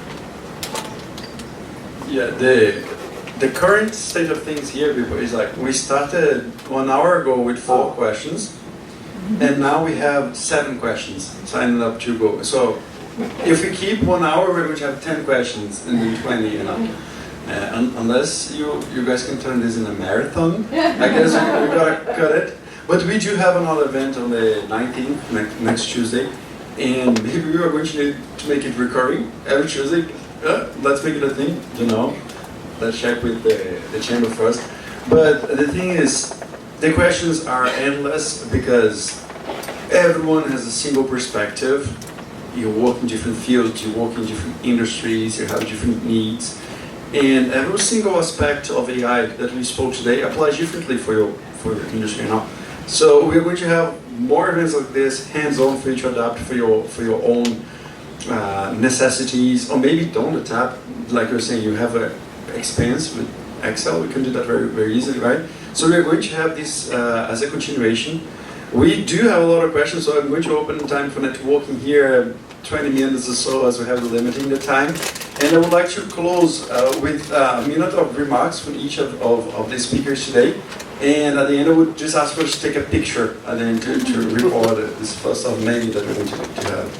Yeah, the current state of things here is like we started 1 hour ago with 4 questions, and now we have 7 questions signed up to go. So if we keep 1 hour, we're going to have 10 questions and then 20, unless you guys can turn this in a marathon, I guess we gotta cut it. But we do have another event on the 19th, next Tuesday, and maybe we are going to need to make it recurring every Tuesday. Let's make it a thing, Let's check with the chamber first. But the thing is, the questions are endless because everyone has a single perspective. You work in different fields, you work in different industries, you have different needs. And every single aspect of AI that we spoke today applies differently for your industry now. So we're going to have more events like this, hands-on for you to adapt for your own necessities, or maybe don't adapt. Like you're saying, you have an expense with Excel. We can do that very, very easily, right? So we're going to have this as a continuation. We do have a lot of questions, so I'm going to open time for networking here, 20 minutes or so, as we have the limit in the time. And I would like to close with a minute of remarks from each of the speakers today. And at the end, I would just ask for us to take a picture and then to record this first of many that we're going to have.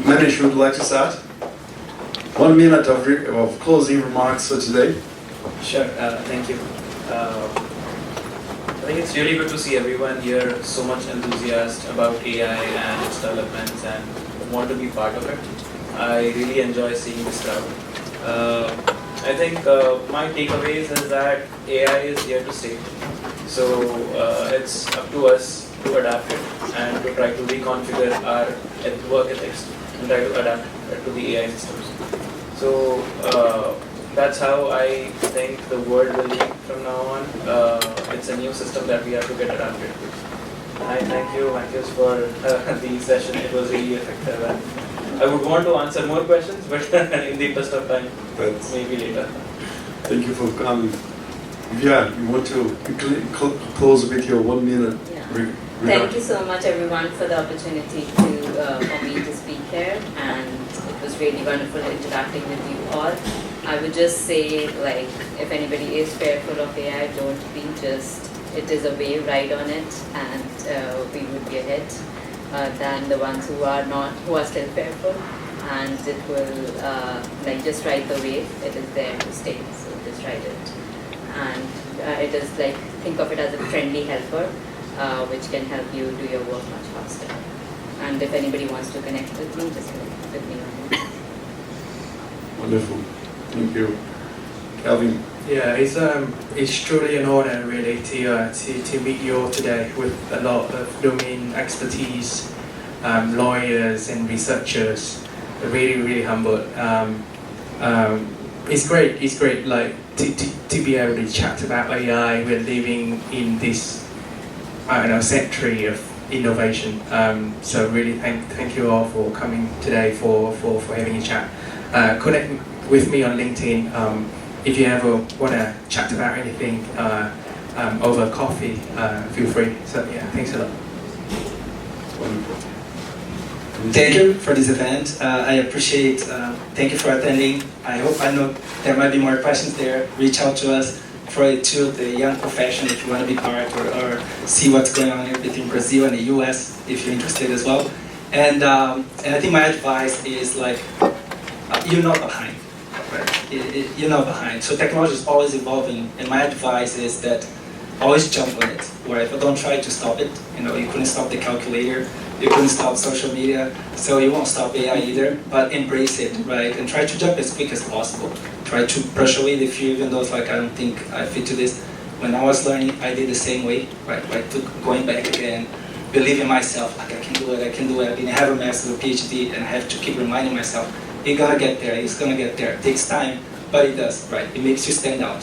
Manish, would you like to start? 1 minute of closing remarks for today. Sure, thank you. I think it's really good to see everyone here so much enthusiastic about AI and its developments and want to be part of it. I really enjoy seeing this crowd. I think my takeaways is that AI is here to stay. So it's up to us to adapt it and to try to reconfigure our work ethics and try to adapt it to the AI systems. So that's how I think the world will be from now on. It's a new system that we have to get adapted to. I thank you, Marcus, for the session. It was really effective. And I would want to answer more questions, but in the interest of time, maybe later. Thank you for coming. Yeah, you want to close with your 1 minute? Yeah. Thank you so much, everyone, for the opportunity for me to speak here, and it was really wonderful interacting with you all. I would just say, like, if anybody is fearful of AI, don't be. Just, it is a wave, ride on it, and we would be ahead than the ones who are not, who are still fearful. And it will, like, just ride the wave. It is there to stay, so just ride it. And it is like, think of it as a friendly helper, which can help you do your work much faster. And if anybody wants to connect with me, just connect with me on it. Wonderful. Thank you. Calvin. Yeah, it's truly an honor really to meet you all today with a lot of domain expertise, lawyers and researchers. Really humbled. It's great like to be able to chat about AI. We're living in this, I don't know, century of innovation. So really thank you all for coming today for having a chat. Connect with me on LinkedIn if you ever want to chat about anything over coffee. Feel free. So yeah, thanks a lot. Thank you for this event. I appreciate. Thank you for attending. I know there might be more questions there. Reach out to us to the young profession if you want to be part or see what's going on here between Brazil and the US if you're interested as well. And I think my advice is like, you're not behind. Right? You're not behind. So technology is always evolving, and my advice is that always jump on it. Right? But don't try to stop it. You couldn't stop the calculator. You couldn't stop social media, so you won't stop AI either, but embrace it, right? And try to jump as quick as possible. Try to brush away the fear, even though it's like, I don't think I fit to this. When I was learning, I did the same way, right? Going back again, believe in myself, like I can do it. I didn't have a master's or PhD, and I have to keep reminding myself, you're gonna get there, it's gonna get there. It takes time, but it does, right? It makes you stand out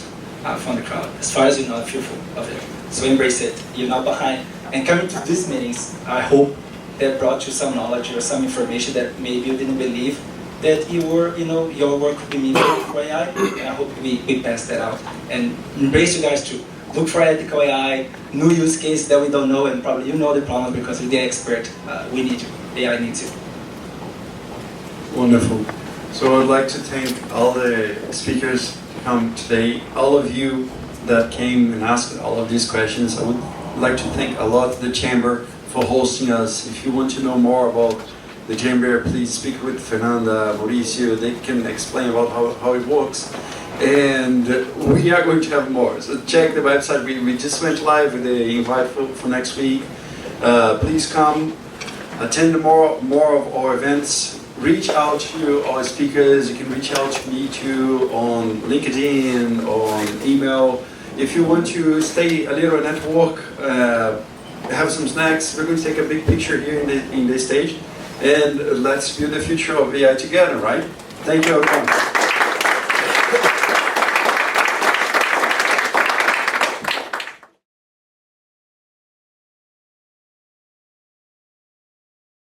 from the crowd, as far as you're not fearful of it. So embrace it, you're not behind. And coming to these meetings, I hope that brought you some knowledge or some information that maybe you didn't believe that your work could be meaningful for AI, and I hope we pass that out. And embrace you guys to look for ethical AI, new use cases that we don't know, and probably you know the problem because you're the expert. We need you. AI needs you. Wonderful. So I'd like to thank all the speakers to come today, all of you that came and asked all of these questions. I would like to thank a lot the Chamber for hosting us. If you want to know more about the Chamber, please speak with Fernanda, Mauricio. They can explain about how it works. And we are going to have more. So check the website. We just went live with the invite for next week. Please come, attend more of our events. Reach out to our speakers. You can reach out to me too on LinkedIn, on email. If you want to stay a little network, have some snacks. We're going to take a big picture here in the stage, and let's build the future of AI together, right? Thank you, everyone.